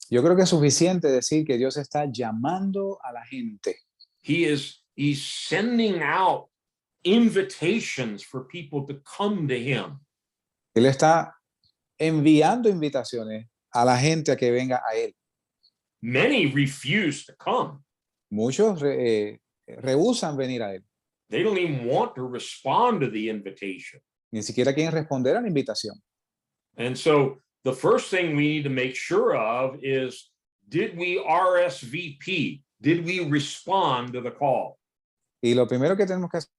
Yo creo que es suficiente decir que Dios está llamando a la gente. He's sending out invitations for people to come to him. Él está enviando invitaciones a la gente a que venga a Él. Many refuse to come. Muchos rehúsan venir a Él. They don't even want to respond to the invitation. Ni siquiera quieren responder a la invitación. And so the first thing we need to make sure of is, did we RSVP? Did we respond to the call? Y lo primero que tenemos que hacer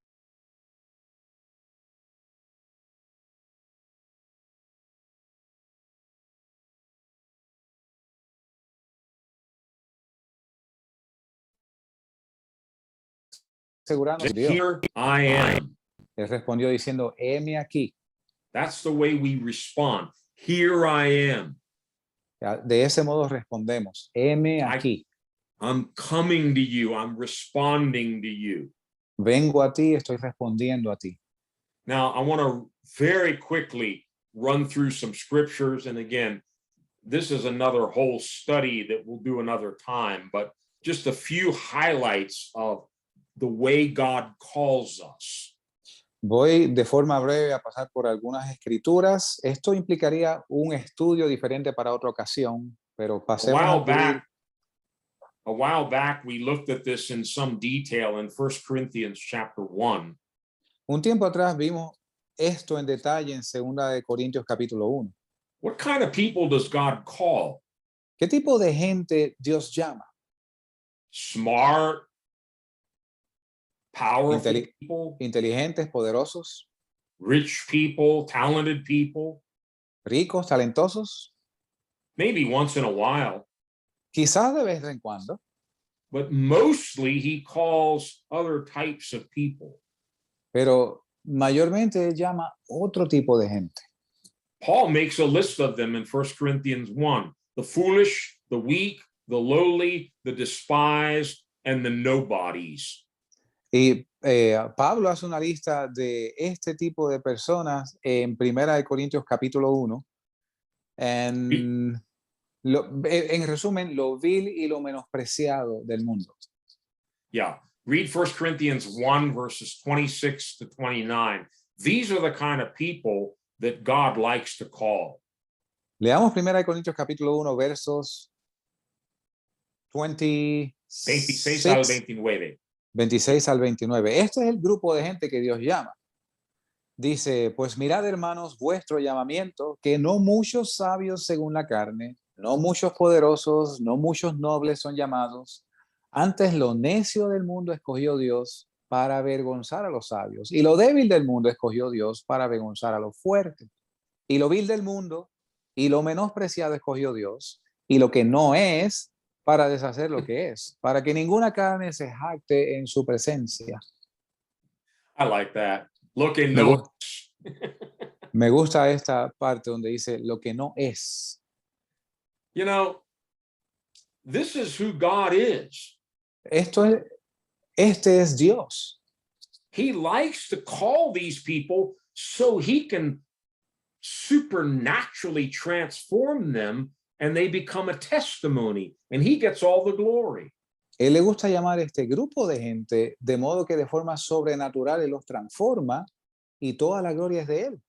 asegurarnos Dios. Here I am. Él respondió diciendo, heme aquí. That's the way we respond. Here I am. De ese modo respondemos, heme aquí. I'm coming to you. I'm responding to you. Vengo a ti, estoy respondiendo a ti. Now, I want to very quickly run through some scriptures. And again, this is another whole study that we'll do another time, but just a few highlights of the way God calls us. Voy de forma breve a pasar por algunas escrituras. Esto implicaría un estudio diferente para otra ocasión, pero pasemos A while back, we looked at this in some detail in 1 Corinthians chapter 1. Un tiempo atrás vimos esto en detalle en 2 de Corintios capítulo 1. What kind of people does God call? ¿Qué tipo de gente Dios llama? Smart, powerful people, Inteligentes, poderosos, rich people, talented people, ricos, talentosos, maybe once in a while, quizás de vez en cuando, but mostly he calls other types of people. pero mayormente él llama otro tipo de gente. Paul makes a list of them in 1 Corinthians 1, the foolish, the weak, the lowly, the despised, and the nobodies. Y Pablo hace una lista de este tipo de personas en 1 de Corintios capítulo 1. En resumen, lo vil y lo menospreciado del mundo. Yeah, read 1 Corinthians 1, verses 26 to 29. These are the kind of people that God likes to call. Leamos 1 de Corintios capítulo 1, versos 26 al 29. 26 al 29. Este es el grupo de gente que Dios llama. Dice, pues mirad, hermanos, vuestro llamamiento, que no muchos sabios según la carne, no muchos poderosos, no muchos nobles son llamados. Antes lo necio del mundo escogió Dios para avergonzar a los sabios, y lo débil del mundo escogió Dios para avergonzar a los fuertes. Y lo vil del mundo y lo menospreciado escogió Dios, y lo que no es, para deshacer lo que es, para que ninguna carne se jacte en su presencia. I like that. Look and know. Me gusta esta parte donde dice lo que no es. You know, this is who God is. Este es Dios. He likes to call these people so he can supernaturally transform them and they become a testimony and he gets all the glory. Él le gusta llamar a este grupo de gente de modo que de forma sobrenatural Él los transforma y toda la gloria es de Él.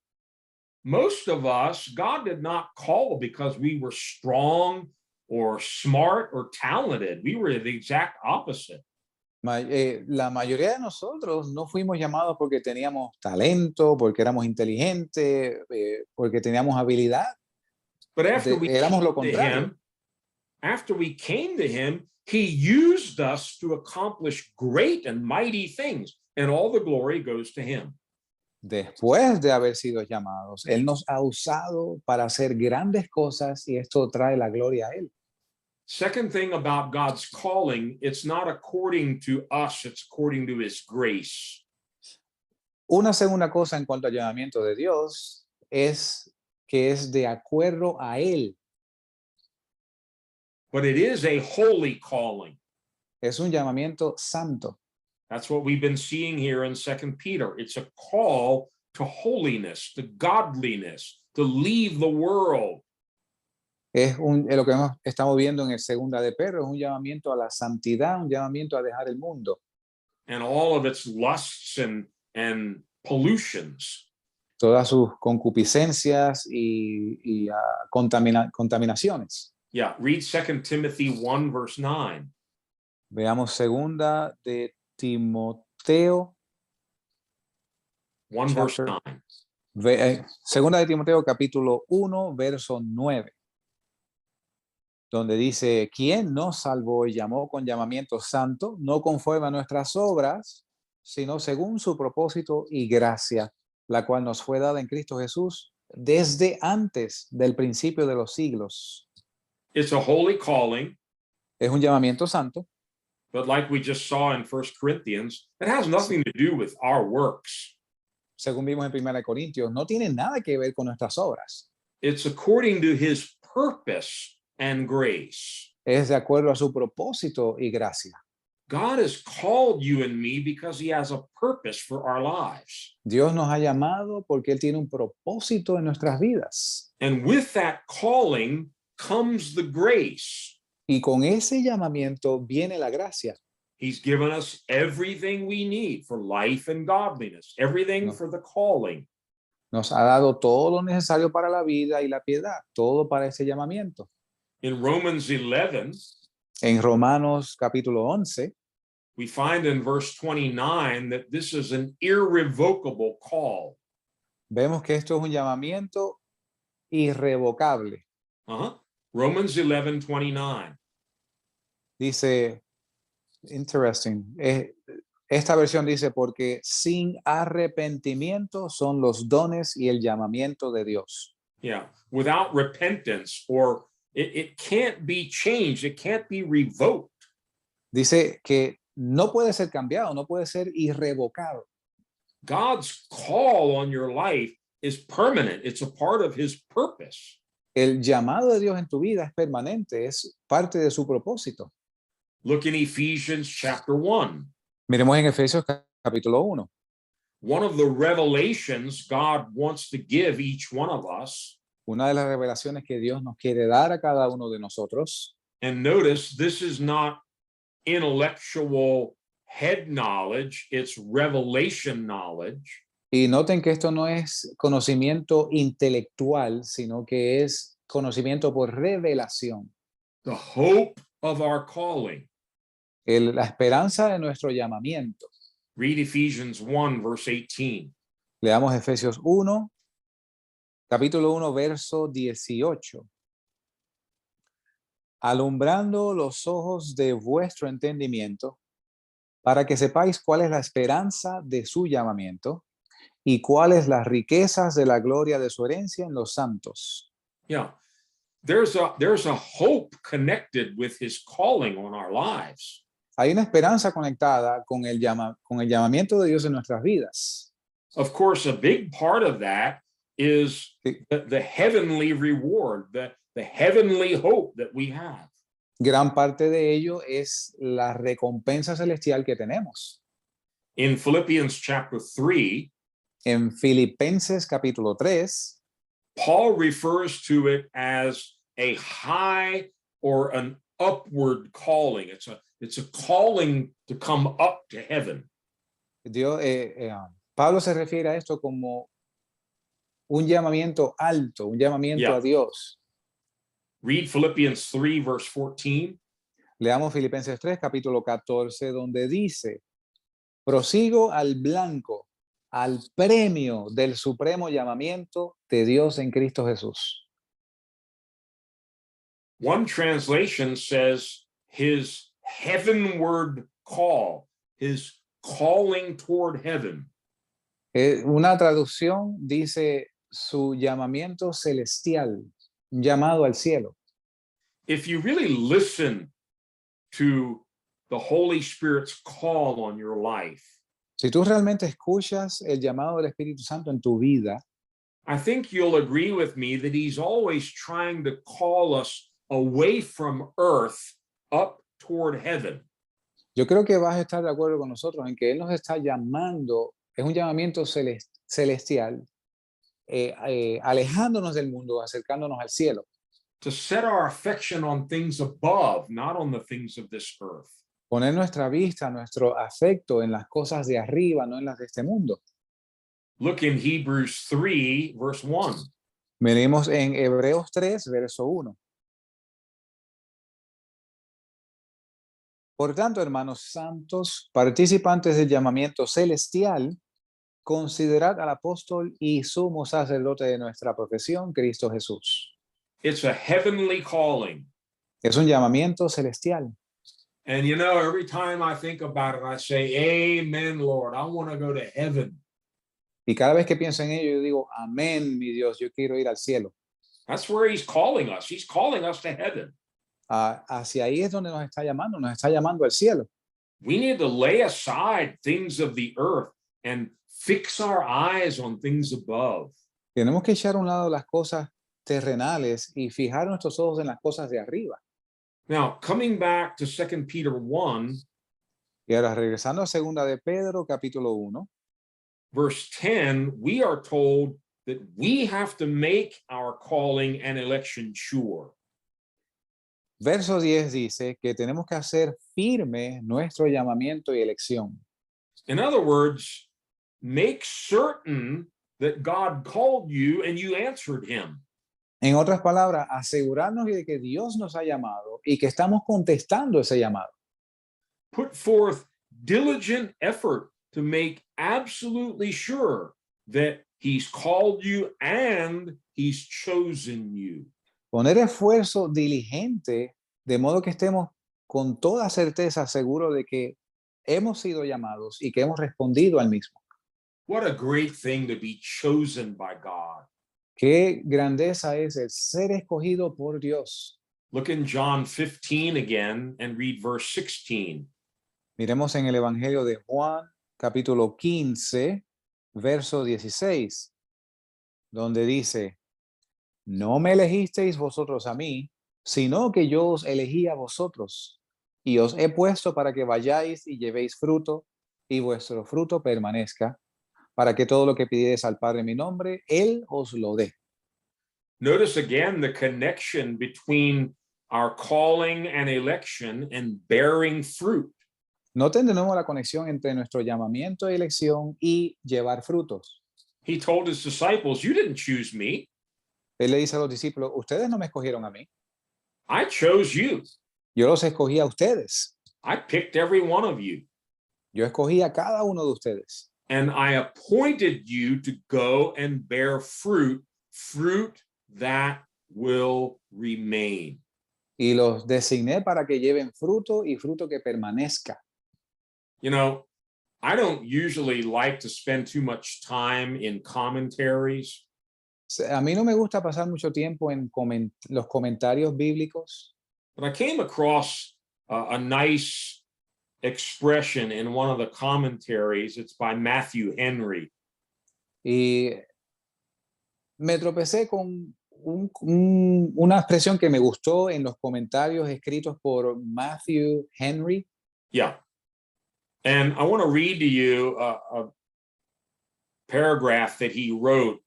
Most of us, God did not call because we were strong or smart or talented. We were the exact opposite. La mayoría de nosotros no fuimos llamados porque teníamos talento, porque éramos inteligentes, porque teníamos habilidad. But after we Éramos lo came to contrario. him, after we came to him, he used us to accomplish great and mighty things, and all the glory goes to him. Después de haber sido llamados, Él nos ha usado para hacer grandes cosas y esto trae la gloria a Él. Second thing about God's calling, it's not according to us, it's according to his grace. Una segunda cosa en cuanto al llamamiento de Dios es que es de acuerdo a Él. But it is a holy calling. Es un llamamiento santo. That's what we've been seeing here in 2 Peter. It's a call to holiness, to godliness, to leave the world. Es lo que estamos viendo en el segunda de Pedro, es un llamamiento a la santidad, un llamamiento a dejar el mundo. And all of its lusts and pollutions. Todas sus concupiscencias y contaminaciones. Yeah, read 2 Timothy 1 verse 9. Veamos segunda de Timoteo. 1 verse 9. Segunda de Timoteo capítulo 1 verso 9. Donde dice, ¿quién nos salvó y llamó con llamamiento santo, no conforme a nuestras obras, sino según su propósito y gracia, la cual nos fue dada en Cristo Jesús desde antes del principio de los siglos? It's a holy calling. Es un llamamiento santo. But like we just saw in 1 Corinthians, it has nothing to do with our works. Según vimos en 1 Corintios, no tiene nada que ver con nuestras obras. It's according to his purpose and grace. Es de acuerdo a su propósito y gracia. God has called you and me because he has a purpose for our lives. Dios nos ha llamado porque Él tiene un propósito en nuestras vidas. And with that calling comes the grace. Y con ese llamamiento viene la gracia. He's given us everything we need for life and godliness, everything for the calling. Nos ha dado todo lo necesario para la vida y la piedad, todo para ese llamamiento. In Romans 11, En Romanos capítulo 11, we find in verse 29 that this is an irrevocable call. vemos que esto es un llamamiento irrevocable. Romans 11:29. Dice, interesting, esta versión dice, porque sin arrepentimiento son los dones y el llamamiento de Dios. Yeah, without repentance, or it can't be changed, it can't be revoked. Dice que no puede ser cambiado, no puede ser irrevocado. God's call on your life is permanent. It's a part of his purpose. El llamado de Dios en tu vida es permanente, es parte de su propósito. Look in Ephesians chapter 1. Miremos en Efesios capítulo 1. One of the revelations God wants to give each one of us. Una de las revelaciones que Dios nos quiere dar a cada uno de nosotros. And notice, this is not intellectual head knowledge, it's revelation knowledge. Y noten que esto no es conocimiento intelectual, sino que es conocimiento por revelación. The hope of our calling. La esperanza de nuestro llamamiento. Read Ephesians 1, verse 18. Leamos Efesios 1, capítulo 1, verso 18. Alumbrando los ojos de vuestro entendimiento, para que sepáis cuál es la esperanza de su llamamiento y cuáles las riquezas de la gloria de su herencia en los santos. Yeah, there's a hope connected with his calling on our lives. Hay una esperanza conectada con el llamamiento de Dios en nuestras vidas. Of course, a big part of that is the heavenly reward, the heavenly hope that we have. Gran parte de ello es la recompensa celestial que tenemos. In Philippians chapter 3, En Filipenses capítulo 3, Paul refers to it as a high or an upward calling. It's a calling to come up to heaven. Pablo se refiere a esto como un llamamiento alto, un llamamiento a Dios. Read Philippians 3, verse 14. Leamos Filipenses 3, capítulo 14, donde dice, prosigo al blanco, al premio del supremo llamamiento de Dios en Cristo Jesús. One translation says his heavenward call, his calling toward heaven. Una traducción dice su llamamiento celestial, un llamado al cielo. If you really listen to the Holy Spirit's call on your life, Si tú realmente escuchas el llamado del Espíritu Santo en tu vida, I think you'll agree with me that he's always trying to call us away from earth up toward heaven. yo creo que vas a estar de acuerdo con nosotros en que Él nos está llamando, es un llamamiento celestial, alejándonos del mundo, acercándonos al cielo. To set our affection on things above, not on the things of this earth. Poner nuestra vista, nuestro afecto en las cosas de arriba, no en las de este mundo. Look in Hebrews 3, verse 1. Miremos en Hebreos 3, verso 1. Por tanto, hermanos santos, participantes del llamamiento celestial, considerad al apóstol y sumo sacerdote de nuestra profesión, Cristo Jesús. It's a heavenly calling. Es un llamamiento celestial. And you know, every time I think about it, I say, Amen, Lord, I want to go to heaven. Y cada vez que pienso en ello, yo digo, amén, mi Dios, yo quiero ir al cielo. That's where he's calling us. He's calling us to heaven. Hacia ahí es donde nos está llamando al cielo. We need to lay aside things of the earth and fix our eyes on things above. Tenemos que echar a un lado las cosas terrenales y fijar nuestros ojos en las cosas de arriba. Now, coming back to 2 Peter 1, Y ahora regresando a segunda de Pedro, capítulo 1, verse 10, we are told that we have to make our calling and election sure. verso 10 dice que tenemos que hacer firme nuestro llamamiento y elección. In other words, make certain that God called you and you answered him. En otras palabras, asegurarnos de que Dios nos ha llamado y que estamos contestando ese llamado. Put forth diligent effort to make absolutely sure that he's called you and he's chosen you. Poner esfuerzo diligente de modo que estemos con toda certeza seguros de que hemos sido llamados y que hemos respondido al mismo. What a great thing to be chosen by God. Qué grandeza es el ser escogido por Dios. Look in John 15 again and read verse 16. Miremos en el Evangelio de Juan, capítulo 15, verso 16, donde dice, no me elegisteis vosotros a mí, sino que yo os elegí a vosotros, y os he puesto para que vayáis y llevéis fruto, y vuestro fruto permanezca, para que todo lo que pidierais al Padre en mi nombre, Él os lo dé. Notice again the connection between our calling and election and bearing fruit. Noten de nuevo la conexión entre nuestro llamamiento y elección y llevar frutos. He told his disciples, you didn't choose me. Él le dice a los discípulos, ustedes no me escogieron a mí, I chose you. yo los escogí a ustedes. I picked every one of you. Yo escogí a cada uno de ustedes. And I appointed you to go and bear fruit, fruit that will remain. Y los designé para que lleven fruto y fruto que permanezca. You know, I don't usually like to spend too much time in commentaries. A mí no me gusta pasar mucho tiempo en los comentarios bíblicos, But I came across a nice expression in one of the commentaries. It's by Matthew Henry. y me tropecé con una expresión que me gustó en los comentarios escritos por Matthew Henry. Yeah. And I want to read to you a paragraph that he wrote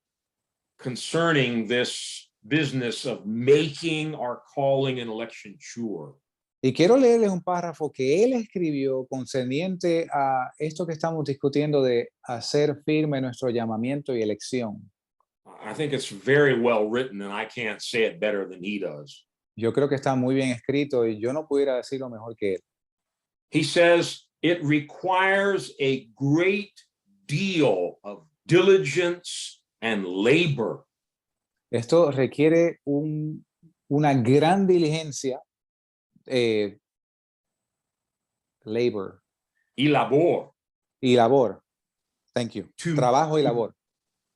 concerning this business of making our calling and election sure. Y quiero leerles un párrafo que él escribió concerniente a esto que estamos discutiendo de hacer firme nuestro llamamiento y elección. I think it's very well written, and I can't say it better than he does. Yo creo que está muy bien escrito y yo no pudiera decirlo mejor que él. He says it requires a great deal of diligence and labor. Esto requiere una gran diligencia, labor Y labor y labor. Thank you. To- Trabajo y labor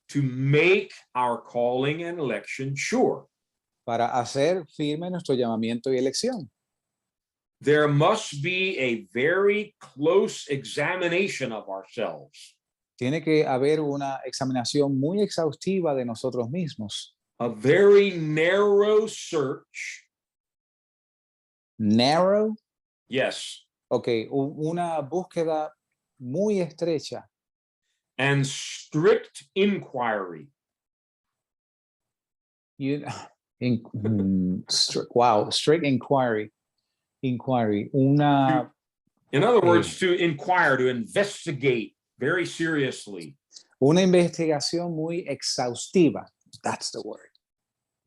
to make our calling and election sure. para hacer firme nuestro llamamiento y elección. There must be a very close examination of ourselves, Tiene que haber una examinación muy exhaustiva de nosotros mismos. a very narrow search. Narrow, Yes. ok, una búsqueda muy estrecha And strict inquiry. Strict inquiry. Una, In other words, to inquire, to investigate very seriously una investigación muy exhaustiva. That's the word.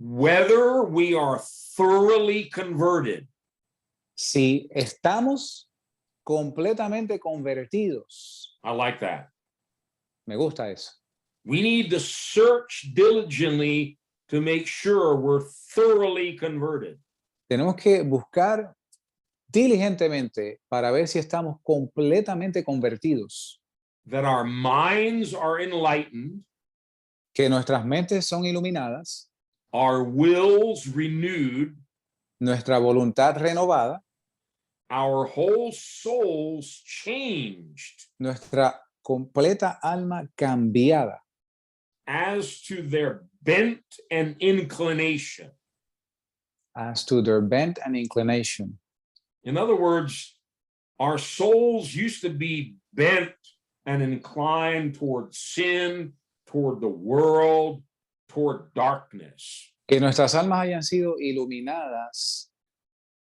whether we are thoroughly converted. Si estamos completamente convertidos. I like that. Me gusta eso. We need to search diligently to make sure we're thoroughly converted. Tenemos que buscar diligentemente para ver si estamos completamente convertidos, That our minds are enlightened, que nuestras mentes son iluminadas, our wills renewed, nuestra voluntad renovada, our whole souls changed nuestra completa alma cambiada as to their bent and inclination. as to their bent and inclination. In other words, our souls used to be bent and inclined toward sin, toward the world, toward darkness. Que nuestras almas hayan sido iluminadas,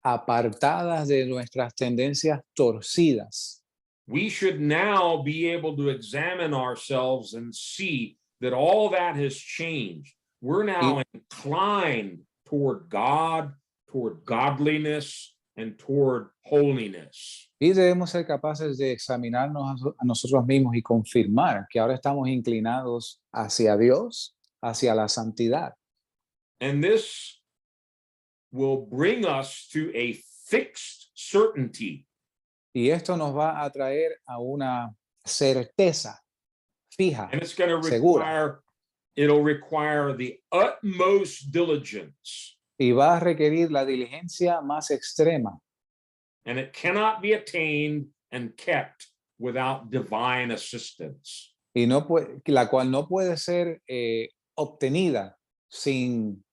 apartadas de nuestras tendencias torcidas. We should now be able to examine ourselves and see that all that has changed. We're now inclined toward God, toward godliness, and toward holiness. Y debemos ser capaces de examinarnos a nosotros mismos y confirmar que ahora estamos inclinados hacia Dios, hacia la santidad. And this will bring us to a fixed certainty. Y esto nos va a traer a una certeza fija, And it's going to segura. it'll require the utmost diligence. Y va a requerir la diligencia más extrema. And it cannot be attained and kept without divine assistance. Y la cual no puede ser obtenida sin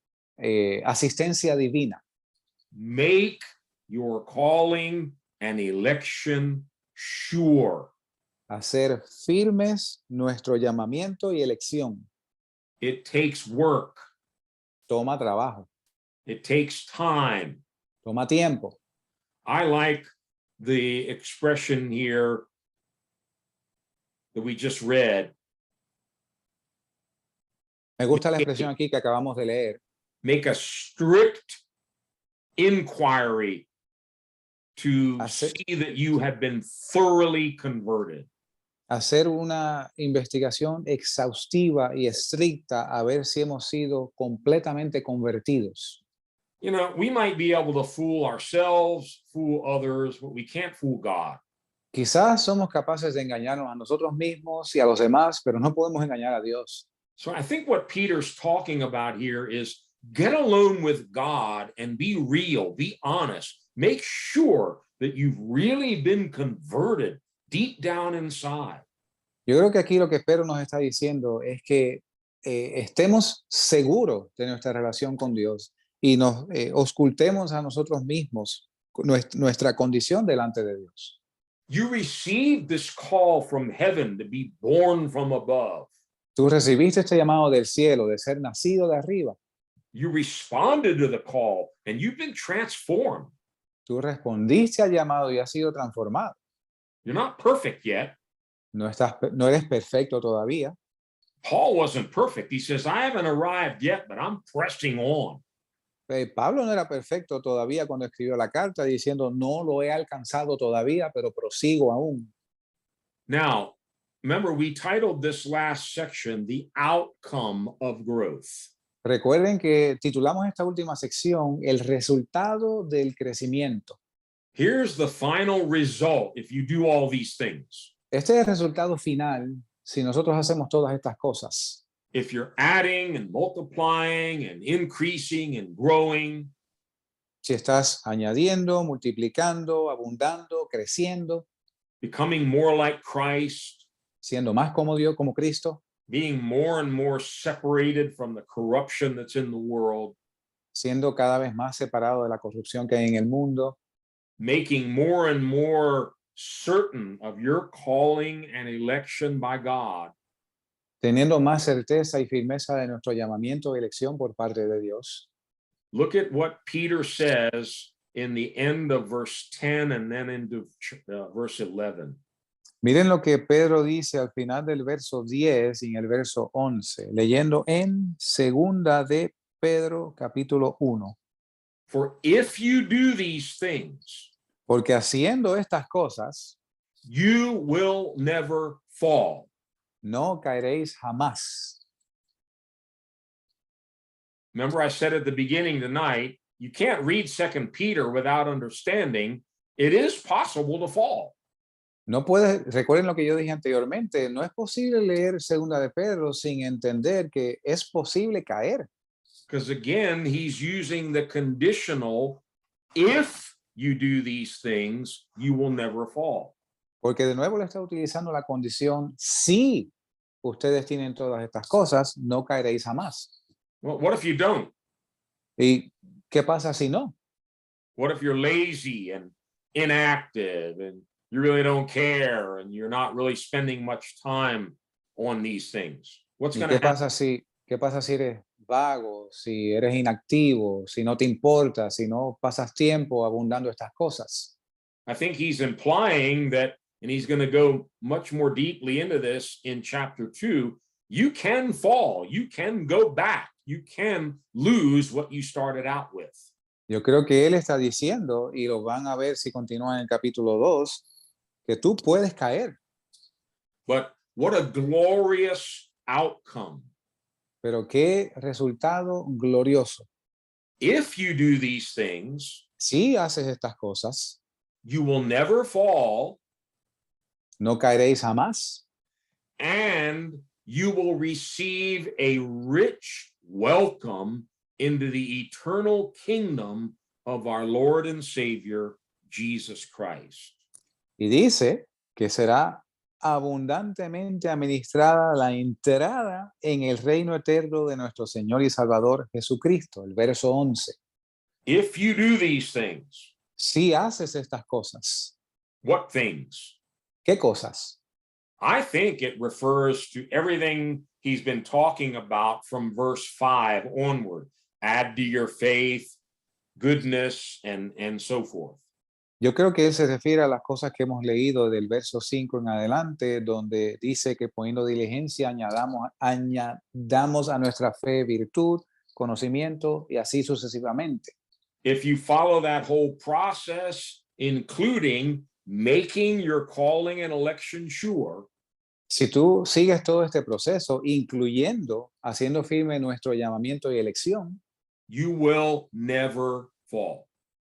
asistencia divina. Make your calling and election sure. Hacer firmes nuestro llamamiento y elección. It takes work. Toma trabajo, It takes time. toma tiempo. I like the expression here that we just read. Me gusta la expresión aquí que acabamos de leer. Make a strict inquiry to Hacer- see that you have been thoroughly converted. Hacer una investigación exhaustiva y estricta a ver si hemos sido completamente convertidos. You know, we might be able to fool ourselves, fool others, but we can't fool God. Quizás somos capaces de engañarnos a nosotros mismos y a los demás, pero no podemos engañar a Dios. So I think what Peter's talking about here is get alone with God and be real, be honest, make sure that you've really been converted deep down inside. Yo creo que aquí lo que Pedro nos está diciendo es que estemos seguros de nuestra relación con Dios y nos auscultemos a nosotros mismos nuestra condición delante de Dios. You received this call from heaven to be born from above. Tú recibiste este llamado del cielo de ser nacido de arriba. You responded to the call and you've been transformed. Tú respondiste al llamado y has sido transformado. You're not perfect yet. No eres perfecto todavía. Paul wasn't perfect. He says, I haven't arrived yet, but I'm pressing on. Pablo no era perfecto todavía cuando escribió la carta diciendo, no lo he alcanzado todavía, pero prosigo aún. Now, remember, we titled this last section, The Outcome of Growth. Recuerden que titulamos esta última sección El resultado del crecimiento. Here's the final result if you do all these things. Este es el resultado final si nosotros hacemos todas estas cosas. If you're adding and multiplying and increasing and growing, Si estás añadiendo, multiplicando, abundando, creciendo, becoming more like Christ, siendo más como Dios, como Cristo, being more and more separated from the corruption that's in the world, siendo cada vez más separado de la corrupción que hay en el mundo, making more and more certain of your calling and election by God, teniendo más certeza y firmeza de nuestro llamamiento y elección por parte de Dios. look at what Peter says in the end of verse 10 and then into verse 11. Miren lo que Pedro dice al final del verso 10 y en el verso 11, leyendo en segunda de Pedro capítulo 1. For if you do these things, Porque haciendo estas cosas, you will never fall. no caeréis jamás. Remember, I said at the beginning tonight, you can't read Second Peter without understanding it is possible to fall. No puedes, recuerden lo que yo dije anteriormente, no es posible leer segunda de Pedro sin entender que es posible caer. Because again, he's using the conditional, if you do these things, you will never fall. Porque de nuevo le está utilizando la condición, si ustedes tienen todas estas cosas, no caeréis jamás. Well, what if you don't? ¿Y qué pasa si no? What if you're lazy and inactive and you really don't care and you're not really spending much time on these things? What's ¿Y going to happen? qué pasa si eres vago, si eres inactivo, si no te importa, si no pasas tiempo abundando estas cosas? I think he's implying that, and he's going to go much more deeply into this in chapter 2, you can fall, you can go back, you can lose what you started out with. Yo creo que él está diciendo, y lo van a ver si continúan en el capítulo 2, que tú puedes caer, But what a glorious outcome. pero qué resultado glorioso. If you do these things, Si haces estas cosas, you will never fall, no caeréis jamás, and you will receive a rich welcome into the eternal kingdom of our Lord and Savior, Jesus Christ. y dice que será abundantemente administrada la entrada en el reino eterno de nuestro Señor y Salvador Jesucristo, el verso 11. If you do these things, Si haces estas cosas, what things? ¿qué cosas? I think it refers to everything he's been talking about from verse 5 onward. Add to your faith, goodness, and so forth. Yo creo que él se refiere a las cosas que hemos leído del verso 5 en adelante, donde dice que poniendo diligencia añadamos a nuestra fe virtud, conocimiento y así sucesivamente. If you follow that whole process, including making your calling and election sure, Si tú sigues todo este proceso, incluyendo haciendo firme nuestro llamamiento y elección, you will never fall.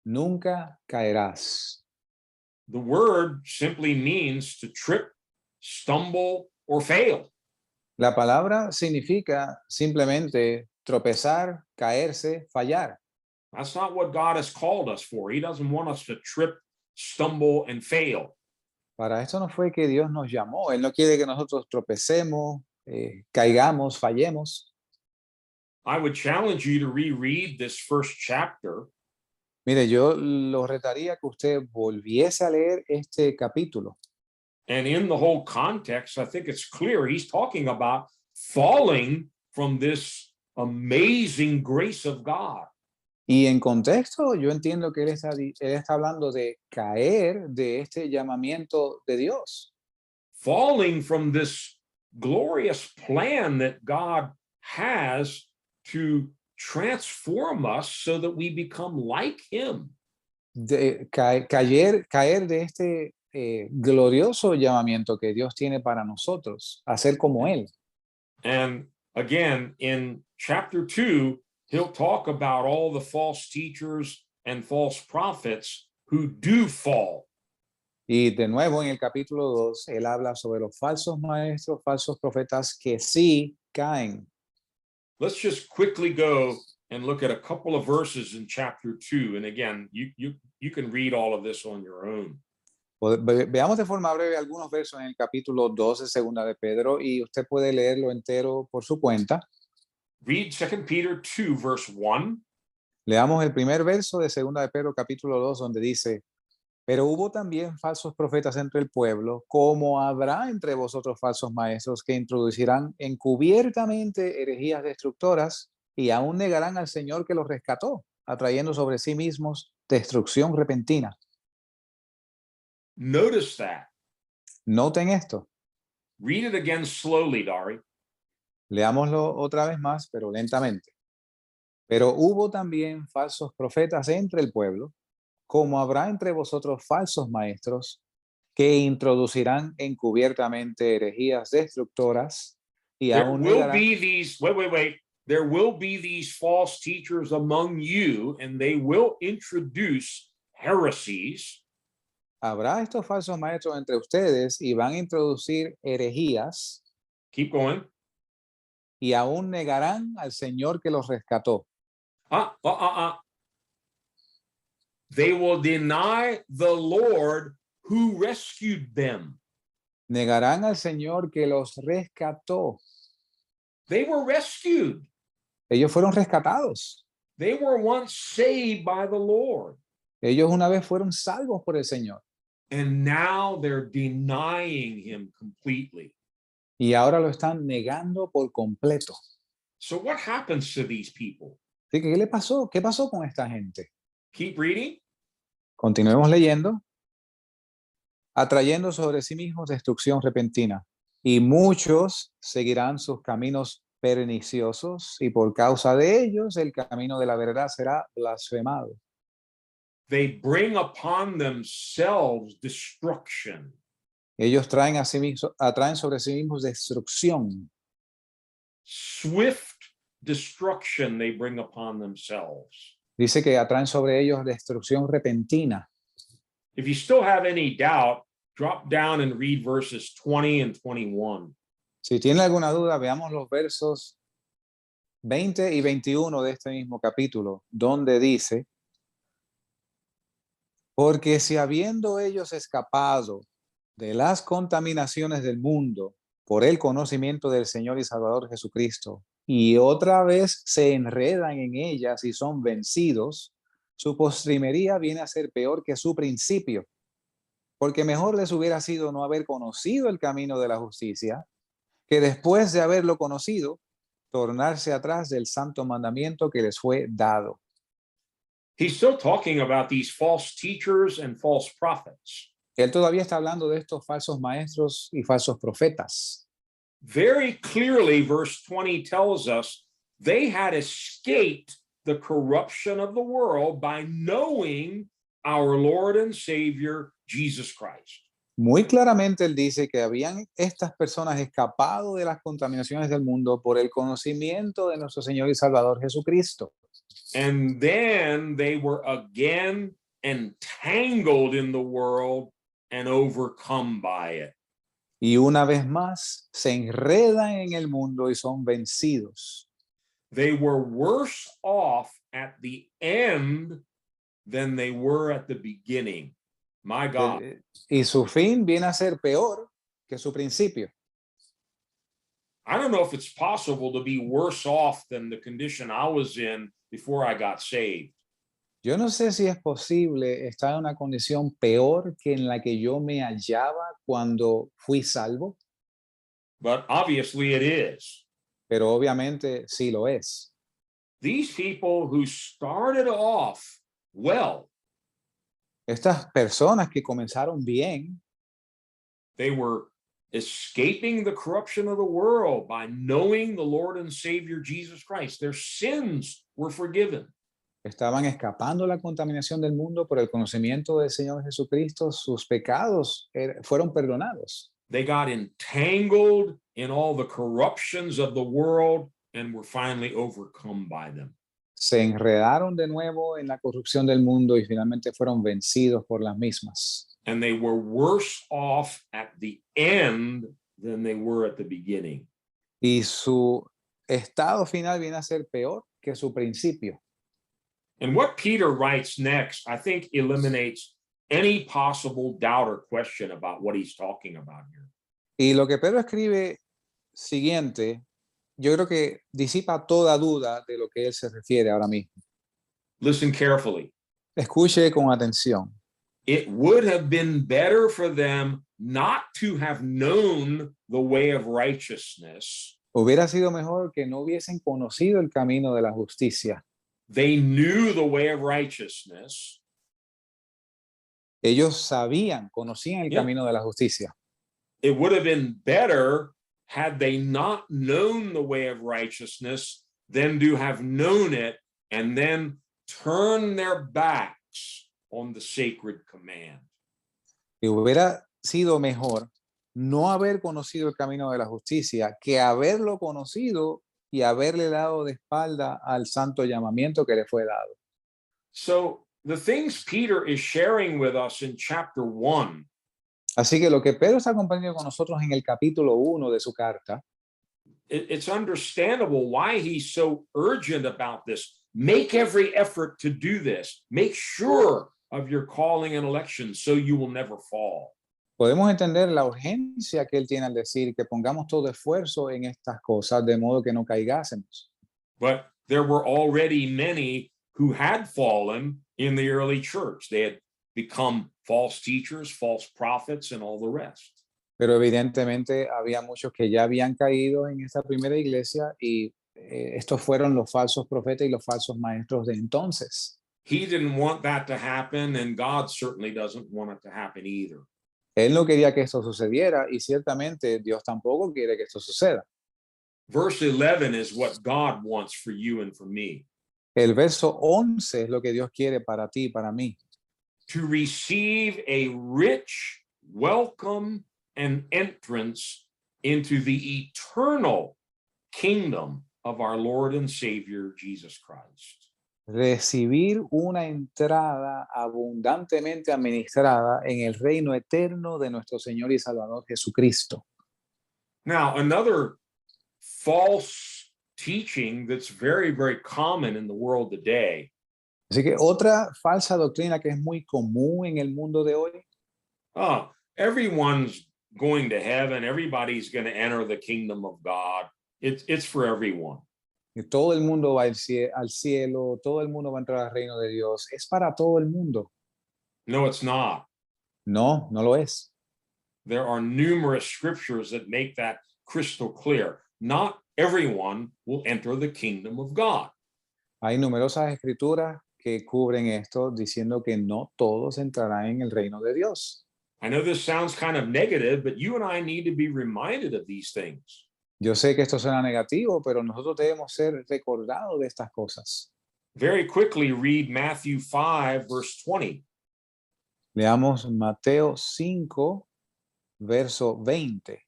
nunca caerás. The word simply means to trip, stumble, or fail. La palabra significa simplemente tropezar, caerse, fallar. That's not what God has called us for. He doesn't want us to trip, stumble, and fail. Para esto no fue que Dios nos llamó. Él no quiere que nosotros tropecemos, caigamos, fallemos. I would challenge you to reread this first chapter Mire, yo lo retaría que usted volviese a leer este capítulo. And in the whole context, I think it's clear he's talking about falling from this amazing grace of God. Y en contexto, yo entiendo que él está hablando de caer de este llamamiento de Dios, Falling from this glorious plan that God has to transform us so that we become like him. caer de este glorioso llamamiento que Dios tiene para nosotros, a ser como Él. And again, in chapter 2, he'll talk about all the false teachers and false prophets who do fall. Y de nuevo en el capítulo 2, él habla sobre los falsos maestros, falsos profetas que sí caen. Let's just quickly go and look at a couple of verses in chapter 2. And again, you can read all of this on your own. Veamos de forma breve algunos versos en el capítulo 2 de Segunda de Pedro y usted puede leerlo entero por su cuenta. Read 2 Peter 2, verse 1. Leamos el primer verso de Segunda de Pedro capítulo 2 donde dice: pero hubo también falsos profetas entre el pueblo, como habrá entre vosotros falsos maestros que introducirán encubiertamente herejías destructoras y aún negarán al Señor que los rescató, atrayendo sobre sí mismos destrucción repentina. Notice that. Noten esto. Read it again slowly, Dari. Leámoslo otra vez más, pero lentamente. Pero hubo también falsos profetas entre el pueblo, como habrá entre vosotros falsos maestros que introducirán encubiertamente herejías destructoras y There aún will negarán. be these, wait. There will be these false teachers among you, and they will introduce heresies. Habrá estos falsos maestros entre ustedes y van a introducir herejías Keep going. y aún negarán al Señor que los rescató. They will deny the Lord who rescued them. Negarán al Señor que los rescató. They were rescued. Ellos fueron rescatados. They were once saved by the Lord. Ellos una vez fueron salvos por el Señor. And now they're denying him completely. Y ahora lo están negando por completo. So what happens to these people? Así que, ¿qué le pasó? ¿Qué pasó con esta gente? Keep reading. Continuemos leyendo. Atrayendo sobre sí mismos destrucción repentina. Y muchos seguirán sus caminos perniciosos, y por causa de ellos el camino de la verdad será blasfemado. They bring upon themselves destruction. Ellos atraen sobre sí mismos destrucción. Swift destruction they bring upon themselves. Dice que atraen sobre ellos destrucción repentina. If you still have any doubt, drop down and read verses 20 and 21. Si tiene alguna duda, veamos los versos 20 y 21 de este mismo capítulo, donde dice: porque si habiendo ellos escapado de las contaminaciones del mundo por el conocimiento del Señor y Salvador Jesucristo, y otra vez se enredan en ellas y son vencidos, su postrimería viene a ser peor que su principio, porque mejor les hubiera sido no haber conocido el camino de la justicia, que después de haberlo conocido, tornarse atrás del santo mandamiento que les fue dado. He's still talking about these false teachers and false prophets. Él todavía está hablando de estos falsos maestros y falsos profetas. Very clearly, verse 20 tells us they had escaped the corruption of the world by knowing our Lord and Savior, Jesus Christ. Muy claramente él dice que habían estas personas escapado de las contaminaciones del mundo por el conocimiento de nuestro Señor y Salvador Jesucristo. And then they were again entangled in the world and overcome by it. Y una vez más se enredan en el mundo y son vencidos. They were worse off at the end than they were at the beginning. My God. Y su fin viene a ser peor que su principio. I don't know if it's possible to be worse off than the condition I was in before I got saved. Yo no sé si es posible estar en una condición peor que en la que yo me hallaba cuando fui salvo, but obviously it is. pero obviamente sí lo es. These people who started off well, Estas personas que comenzaron bien, they were escaping the corruption of the world by knowing the Lord and Savior Jesus Christ. Their sins were forgiven. estaban escapando la contaminación del mundo por el conocimiento del Señor Jesucristo, sus pecados fueron perdonados. They got entangled in all the corruptions of the world and were finally overcome by them. Se enredaron de nuevo en la corrupción del mundo y finalmente fueron vencidos por las mismas. And they were worse off at the end than they were at the beginning. Y su estado final viene a ser peor que su principio. And what Peter writes next, I think, eliminates any possible doubt or question about what he's talking about here. Y lo que Pedro escribe siguiente, yo creo que disipa toda duda de lo que él se refiere ahora mismo. Listen carefully. Escuche con atención. It would have been better for them not to have known the way of righteousness. Hubiera sido mejor que no hubiesen conocido el camino de la justicia. They knew the way of righteousness. Ellos sabían, conocían el Yeah. camino de la justicia. It would have been better had they not known the way of righteousness than to have known it and then turn their backs on the sacred command. Y hubiera sido mejor no haber conocido el camino de la justicia que haberlo conocido y haberle dado de espalda al santo llamamiento que le fue dado. So the things Peter is sharing with us in chapter 1 Así que lo que Pedro está compartiendo con nosotros en el capítulo 1 de su carta, it's understandable why he's so urgent about this. Make every effort to do this. Make sure of your calling and election so you will never fall. podemos entender la urgencia que él tiene al decir que pongamos todo esfuerzo en estas cosas de modo que no caigásemos. But there were already many who had fallen in the early church. They had become false teachers, false prophets, and all the rest. Pero evidentemente había muchos que ya habían caído en esta primera iglesia y estos fueron los falsos profetas y los falsos maestros de entonces. He didn't want that to happen, and God certainly doesn't want it to happen either. Él no quería que esto sucediera y ciertamente Dios tampoco quiere que esto suceda. Verse 11 is what God wants for you and for me. El verso 11 es lo que Dios quiere para ti y para mí. To receive a rich welcome and entrance into the eternal kingdom of our Lord and Savior Jesus Christ. Recibir una entrada abundantemente administrada en el reino eterno de nuestro Señor y Salvador Jesucristo. Now, another false teaching that's very, very common in the world today Así que otra falsa doctrina que es muy común en el mundo de hoy, everyone's going to heaven, everybody's going to enter the kingdom of God. It's for everyone. que todo el mundo va al cielo, todo el mundo va a entrar al reino de Dios, es para todo el mundo. No, it's not. No, no lo es. There are numerous scriptures that make that crystal clear. Not everyone will enter the kingdom of God. Hay numerosas escrituras que cubren esto diciendo que no todos entrarán en el reino de Dios. I know this sounds kind of negative, but you and I need to be reminded of these things. Yo sé que esto suena negativo, pero nosotros debemos ser recordados de estas cosas. Very quickly read Matthew 5, verse 20. Leamos Mateo 5, verso 20.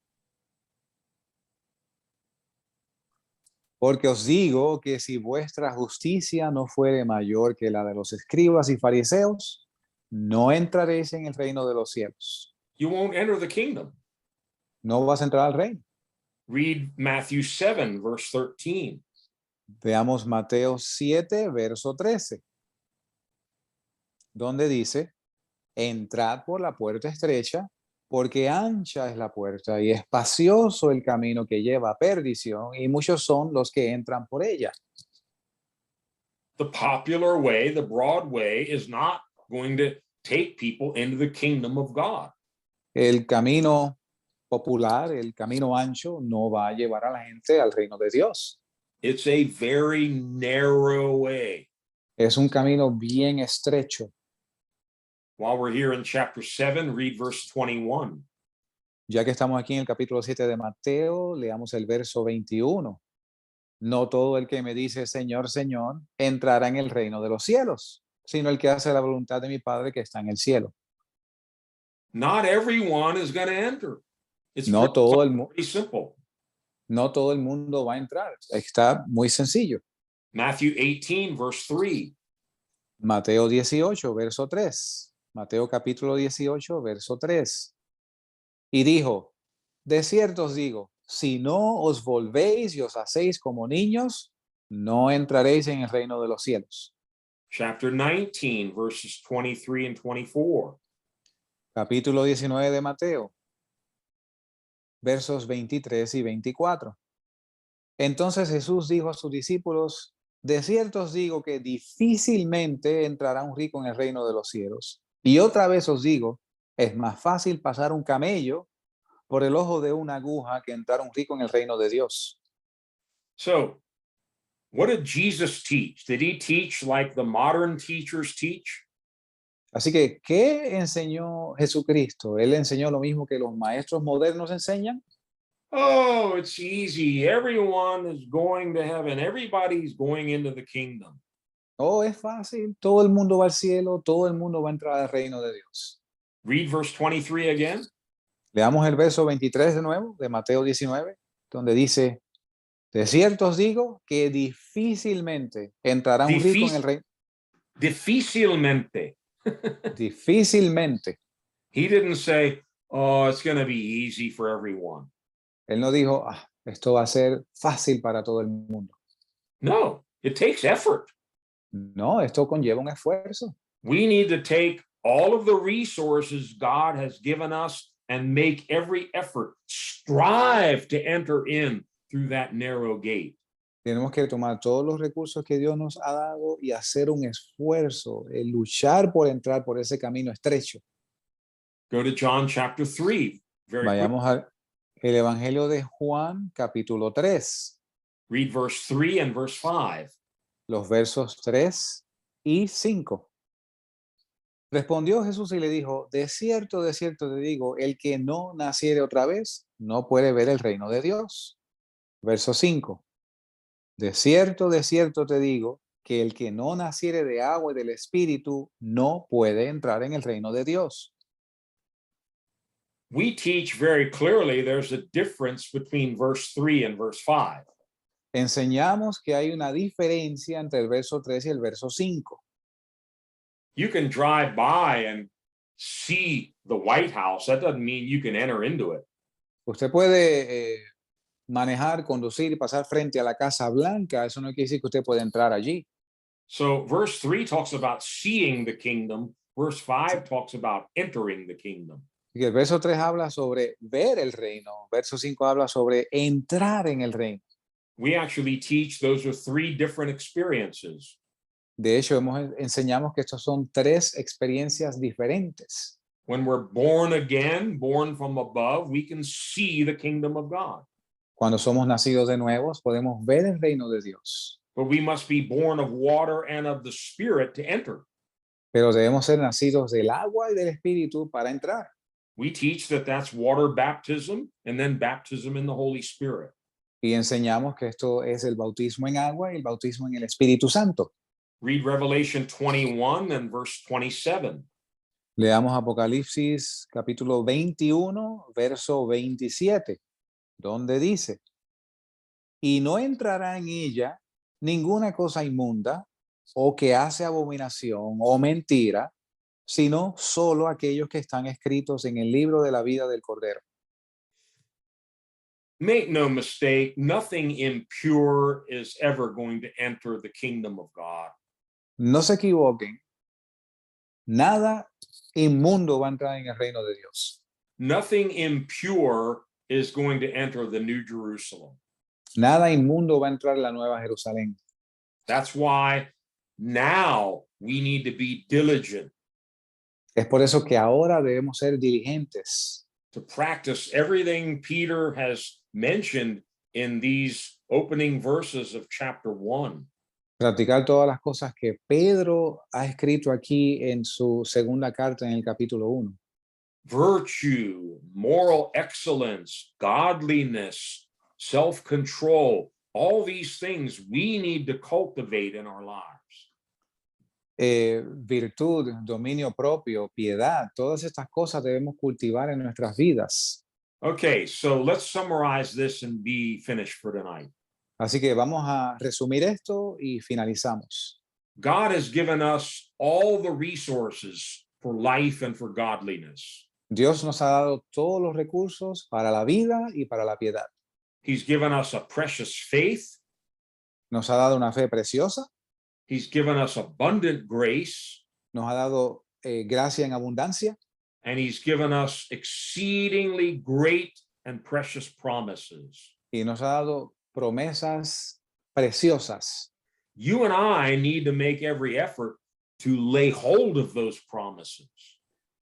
Porque os digo que si vuestra justicia no fuere mayor que la de los escribas y fariseos, no entraréis en el reino de los cielos. You won't enter the kingdom. No vas a entrar al reino. Read Matthew 7, verse 13. Veamos Mateo 7, verso 13, donde dice, entrad por la puerta estrecha, porque ancha es la puerta y espacioso el camino que lleva a perdición, y muchos son los que entran por ella. the popular way, the broad way, is not going to take people into the kingdom of God. El camino popular, el camino ancho, no va a llevar a la gente al reino de Dios. It's a very narrow way. Es un camino bien estrecho. While we're here in chapter 7, read verse 21. Ya que estamos aquí en el capítulo 7 de Mateo, leamos el verso 21. No todo el que me dice Señor, Señor, entrará en el reino de los cielos, sino el que hace la voluntad de mi Padre que está en el cielo. Not everyone is going to enter. It's No todo el mundo. pretty simple. No todo el mundo va a entrar. Está muy sencillo. Matthew 18, verse 3. Mateo 18, verso 3. Mateo capítulo 18, verso 3. Y dijo, de cierto os digo, si no os volvéis y os hacéis como niños, no entraréis en el reino de los cielos. Chapter 19, verses 23 and 24. Capítulo 19 de Mateo, versos 23 y 24. Entonces Jesús dijo a sus discípulos, de cierto os digo que difícilmente entrará un rico en el reino de los cielos. Y otra vez os digo, es más fácil pasar un camello por el ojo de una aguja que entrar un rico en el reino de Dios. So, what did Jesus teach? Did he teach like the modern teachers teach? Así que, ¿qué enseñó Jesucristo? ¿Él enseñó lo mismo que los maestros modernos enseñan? Oh, it's easy. Everyone is going to heaven. Everybody's going into the kingdom. Oh, es fácil. Todo el mundo va al cielo, todo el mundo va a entrar al reino de Dios. Read verse 23 again. Leamos el verso 23 de nuevo, de Mateo 19, donde dice, de cierto os digo que difícilmente entrará un rico en el reino. Difícilmente. Difícilmente. He didn't say, oh, it's going to be easy for everyone. Él no dijo, esto va a ser fácil para todo el mundo. No, it takes effort. No, esto conlleva un esfuerzo. We need to take all of the resources God has given us and make every effort, strive to enter in through that narrow gate. Tenemos que tomar todos los recursos que Dios nos ha dado y hacer un esfuerzo, luchar por entrar por ese camino estrecho. Go to John chapter 3. Very quick. Vayamos al Evangelio de Juan, capítulo 3, Read verse 3 and verse 5. los versos 3 y 5. Respondió Jesús y le dijo, de cierto te digo, el que no naciere otra vez no puede ver el reino de Dios. Verso 5. De cierto te digo, que el que no naciere de agua y del Espíritu no puede entrar en el reino de Dios. We teach very clearly there's a difference between verse 3 and verse 5. Enseñamos que hay una diferencia entre el verso 3 y el verso 5. You can drive by and see the White House. That doesn't mean you can enter into it. Usted puede manejar, conducir y pasar frente a la Casa Blanca. Eso no quiere decir que usted puede entrar allí. So verse 3 talks about seeing the kingdom. Verse 5 talks about entering the kingdom. Y el verso 3 habla sobre ver el reino. Verso 5 habla sobre entrar en el reino. We actually teach those are three different experiences. De hecho, enseñamos que estos son tres experiencias diferentes. When we're born again, born from above, we can see the kingdom of God. Cuando somos nacidos de nuevos, podemos ver el reino de Dios. But we must be born of water and of the Spirit to enter. Pero debemos ser nacidos del agua y del Espíritu para entrar. We teach that that's water baptism and then baptism in the Holy Spirit. Y enseñamos que esto es el bautismo en agua y el bautismo en el Espíritu Santo. Read Revelation 21 and verse 27. Leamos Apocalipsis capítulo 21, verso 27, donde dice, y no entrará en ella ninguna cosa inmunda o que hace abominación o mentira, sino solo aquellos que están escritos en el libro de la vida del Cordero. Make no mistake, nothing impure is ever going to enter the kingdom of God. No se equivoquen, nada inmundo va a entrar en el reino de Dios. Nothing impure is going to enter the New Jerusalem. Nada inmundo va a entrar en la Nueva Jerusalén. That's why now we need to be diligent Es por eso que ahora debemos ser diligentes to practice everything Peter has mentioned in these opening verses of chapter 1. practicar todas las cosas que Pedro ha escrito aquí en su segunda carta en el capítulo 1. Virtue, moral excellence, godliness, self-control, all these things we need to cultivate in our lives. Virtud, dominio propio, piedad, todas estas cosas debemos cultivar en nuestras vidas. Okay, so let's summarize this and be finished for tonight. Así que vamos a resumir esto y finalizamos. God has given us all the resources for life and for godliness. Dios nos ha dado todos los recursos para la vida y para la piedad. He's given us a precious faith. Nos ha dado una fe preciosa, He's given us abundant grace, nos ha dado gracia en abundancia and he's given us exceedingly great and precious promises. y nos ha dado promesas preciosas. You and I need to make every effort to lay hold of those promises.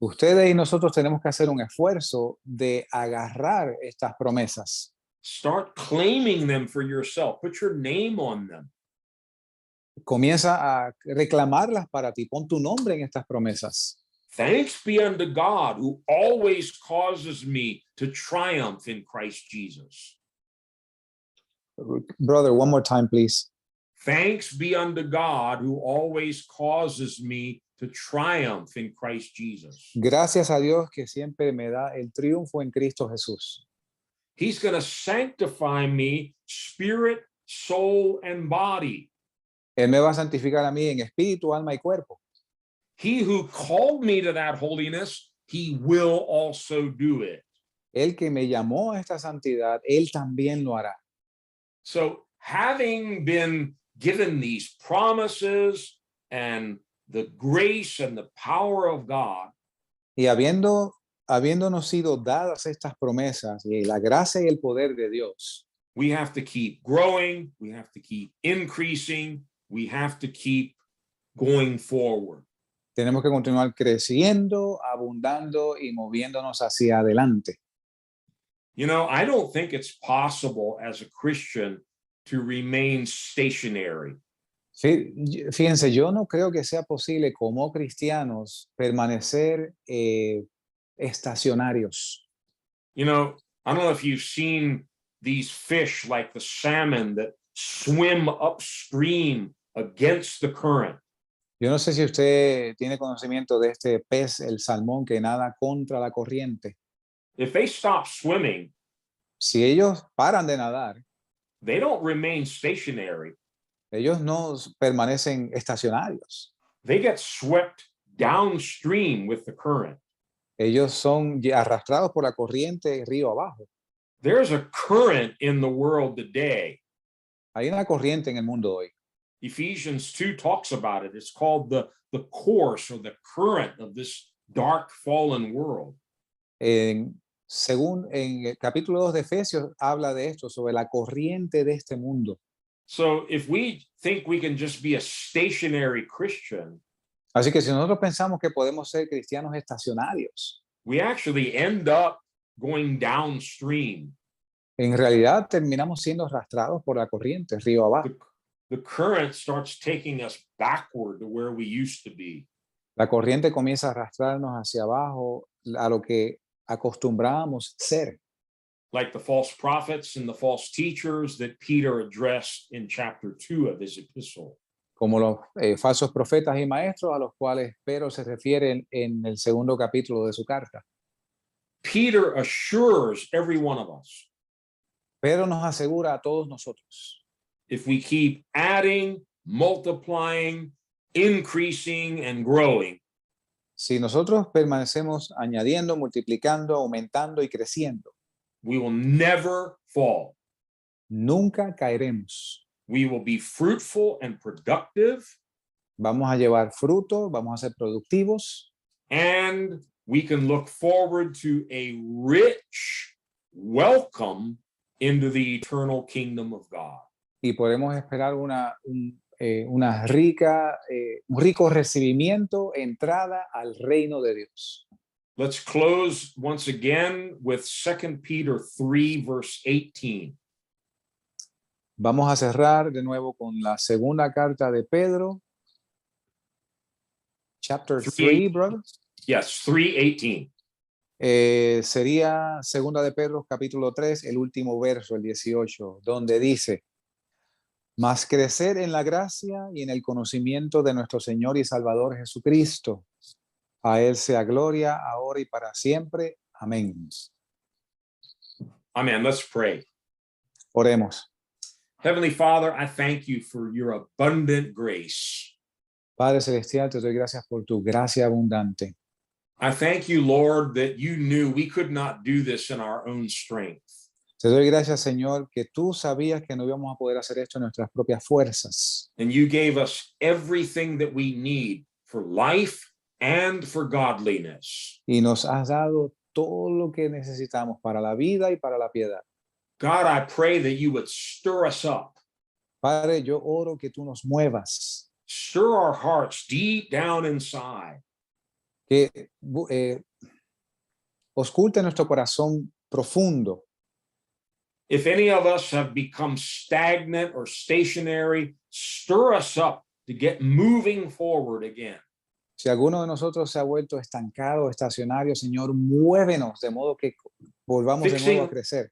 Ustedes y nosotros tenemos que hacer un esfuerzo de agarrar estas promesas. Start claiming them for yourself. Put your name on them. Comienza a reclamarlas para ti. Pon tu nombre en estas promesas. Thanks be unto God who always causes me to triumph in Christ Jesus. Brother, one more time, please. Thanks be unto God who always causes me to triumph in Christ Jesus. Gracias a Dios que siempre me da el triunfo en Cristo Jesús. He's going to sanctify me, spirit, soul, and body. Él me va a santificar a mí en espíritu, alma y cuerpo. He who called me to that holiness, he will also do it. El que me llamó a esta santidad, él también lo hará. So, having been given these promises and the grace and the power of God, Y habiéndonos sido dadas estas promesas y la gracia y el poder de Dios, we have to keep growing, we have to keep increasing, we have to keep going forward. tenemos que continuar creciendo, abundando y moviéndonos hacia adelante. You know, I don't think it's possible as a Christian to remain stationary. Fíjense, yo no creo que sea posible como cristianos permanecer estacionarios. You know, I don't know if you've seen these fish like the salmon that swim upstream against the current. Yo no sé si usted tiene conocimiento de este pez, el salmón, que nada contra la corriente. If they stop swimming, Si ellos paran de nadar, they don't remain stationary. ellos no permanecen estacionarios. They get swept downstream with the current. Ellos son arrastrados por la corriente río abajo. There's a current in the world today. Hay una corriente en el mundo hoy. Ephesians 2 talks about it. It's called the course or the current of this dark fallen world. Según en el capítulo 2 de Efesios habla de esto, sobre la corriente de este mundo. So if we think we can just be a stationary Christian, Así que si nosotros pensamos que podemos ser cristianos estacionarios, we actually end up going downstream. en realidad terminamos siendo arrastrados por la corriente río abajo. The current starts taking us backward to where we used to be. La corriente comienza a arrastrarnos hacia abajo a lo que acostumbramos ser. Like the false prophets and the false teachers that Peter addressed in chapter 2 of his epistle. Como los falsos profetas y maestros a los cuales Pedro se refiere en el segundo capítulo de su carta. Peter assures every one of us, Pedro nos asegura a todos nosotros, if we keep adding, multiplying, increasing, and growing, si nosotros permanecemos añadiendo, multiplicando, aumentando y creciendo, we will never fall. nunca caeremos. We will be fruitful and productive, Vamos a llevar fruto, vamos a ser productivos and we can look forward to a rich welcome into the eternal kingdom of God. y podemos esperar un un rico recibimiento, entrada al reino de Dios. Let's close once again with 2 Peter 3, verse 18. Vamos a cerrar de nuevo con la segunda carta de Pedro, chapter 3, brother. Yes, 3:18. Sería segunda de Pedro, capítulo 3, el último verso, el 18, donde dice: mas crecer en la gracia y en el conocimiento de nuestro Señor y Salvador Jesucristo. A Él sea gloria, ahora y para siempre. Amén. Amen. Let's pray. Oremos. Heavenly Father, I thank you for your abundant grace. Padre Celestial, te doy gracias por tu gracia abundante. I thank you, Lord, that you knew we could not do this in our own strength. Te doy gracias, Señor, que tú sabías que no íbamos a poder hacer esto en nuestras propias fuerzas. And you gave us everything that we need for life and for godliness. Y nos has dado todo lo que necesitamos para la vida y para la piedad. God, I pray that you would stir us up, Padre, yo oro que tú nos muevas, stir our hearts deep down inside, que ausculte nuestro corazón profundo. If any of us have become stagnant or stationary, stir us up to get moving forward again. Si alguno de nosotros se ha vuelto estancado, estacionario, Señor, muévenos de modo que volvamos de nuevo a crecer.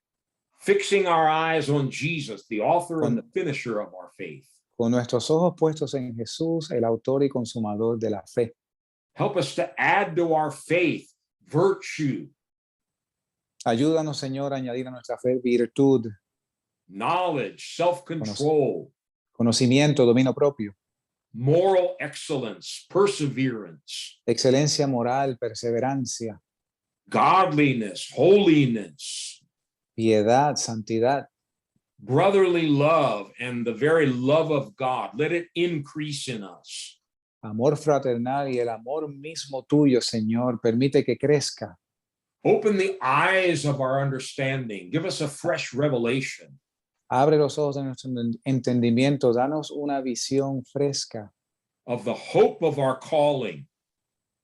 Fixing our eyes on Jesus, the author and the finisher of our faith. Con nuestros ojos puestos en Jesús, el autor y consumador de la fe. Help us to add to our faith virtue, Ayúdanos, Señor, a añadir a nuestra fe virtud, knowledge, self-control, conocimiento, dominio propio, moral excellence, perseverance, excelencia moral, perseverancia, godliness, holiness, piedad, santidad, brotherly love, and the very love of God. Let it increase in us. amor fraternal y el amor mismo tuyo, Señor, permite que crezca. Open the eyes of our understanding. Give us a fresh revelation. Abre los ojos de nuestro entendimiento, danos una visión fresca of the hope of our calling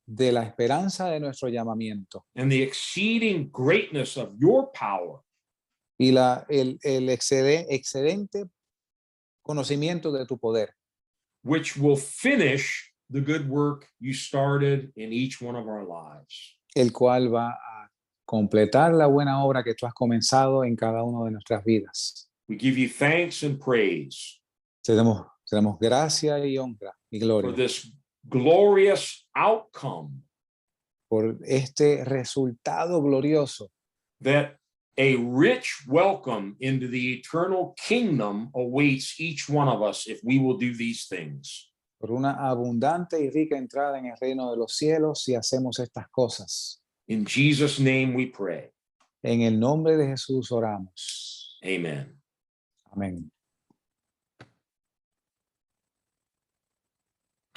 de la esperanza de nuestro llamamiento and the exceeding greatness of your power y el excedente conocimiento de tu poder, which will finish the good work you started in each one of our lives. el cual va a completar la buena obra que tú has comenzado en cada una de nuestras vidas. We give you thanks and praise Te damos gracia y honra y for gloria this glorious outcome por este resultado glorioso, that a rich welcome into the eternal kingdom awaits each one of us if we will do these things. por una abundante y rica entrada en el reino de los cielos si hacemos estas cosas. In Jesus' name we pray. En el nombre de Jesús oramos. Amen. Amén.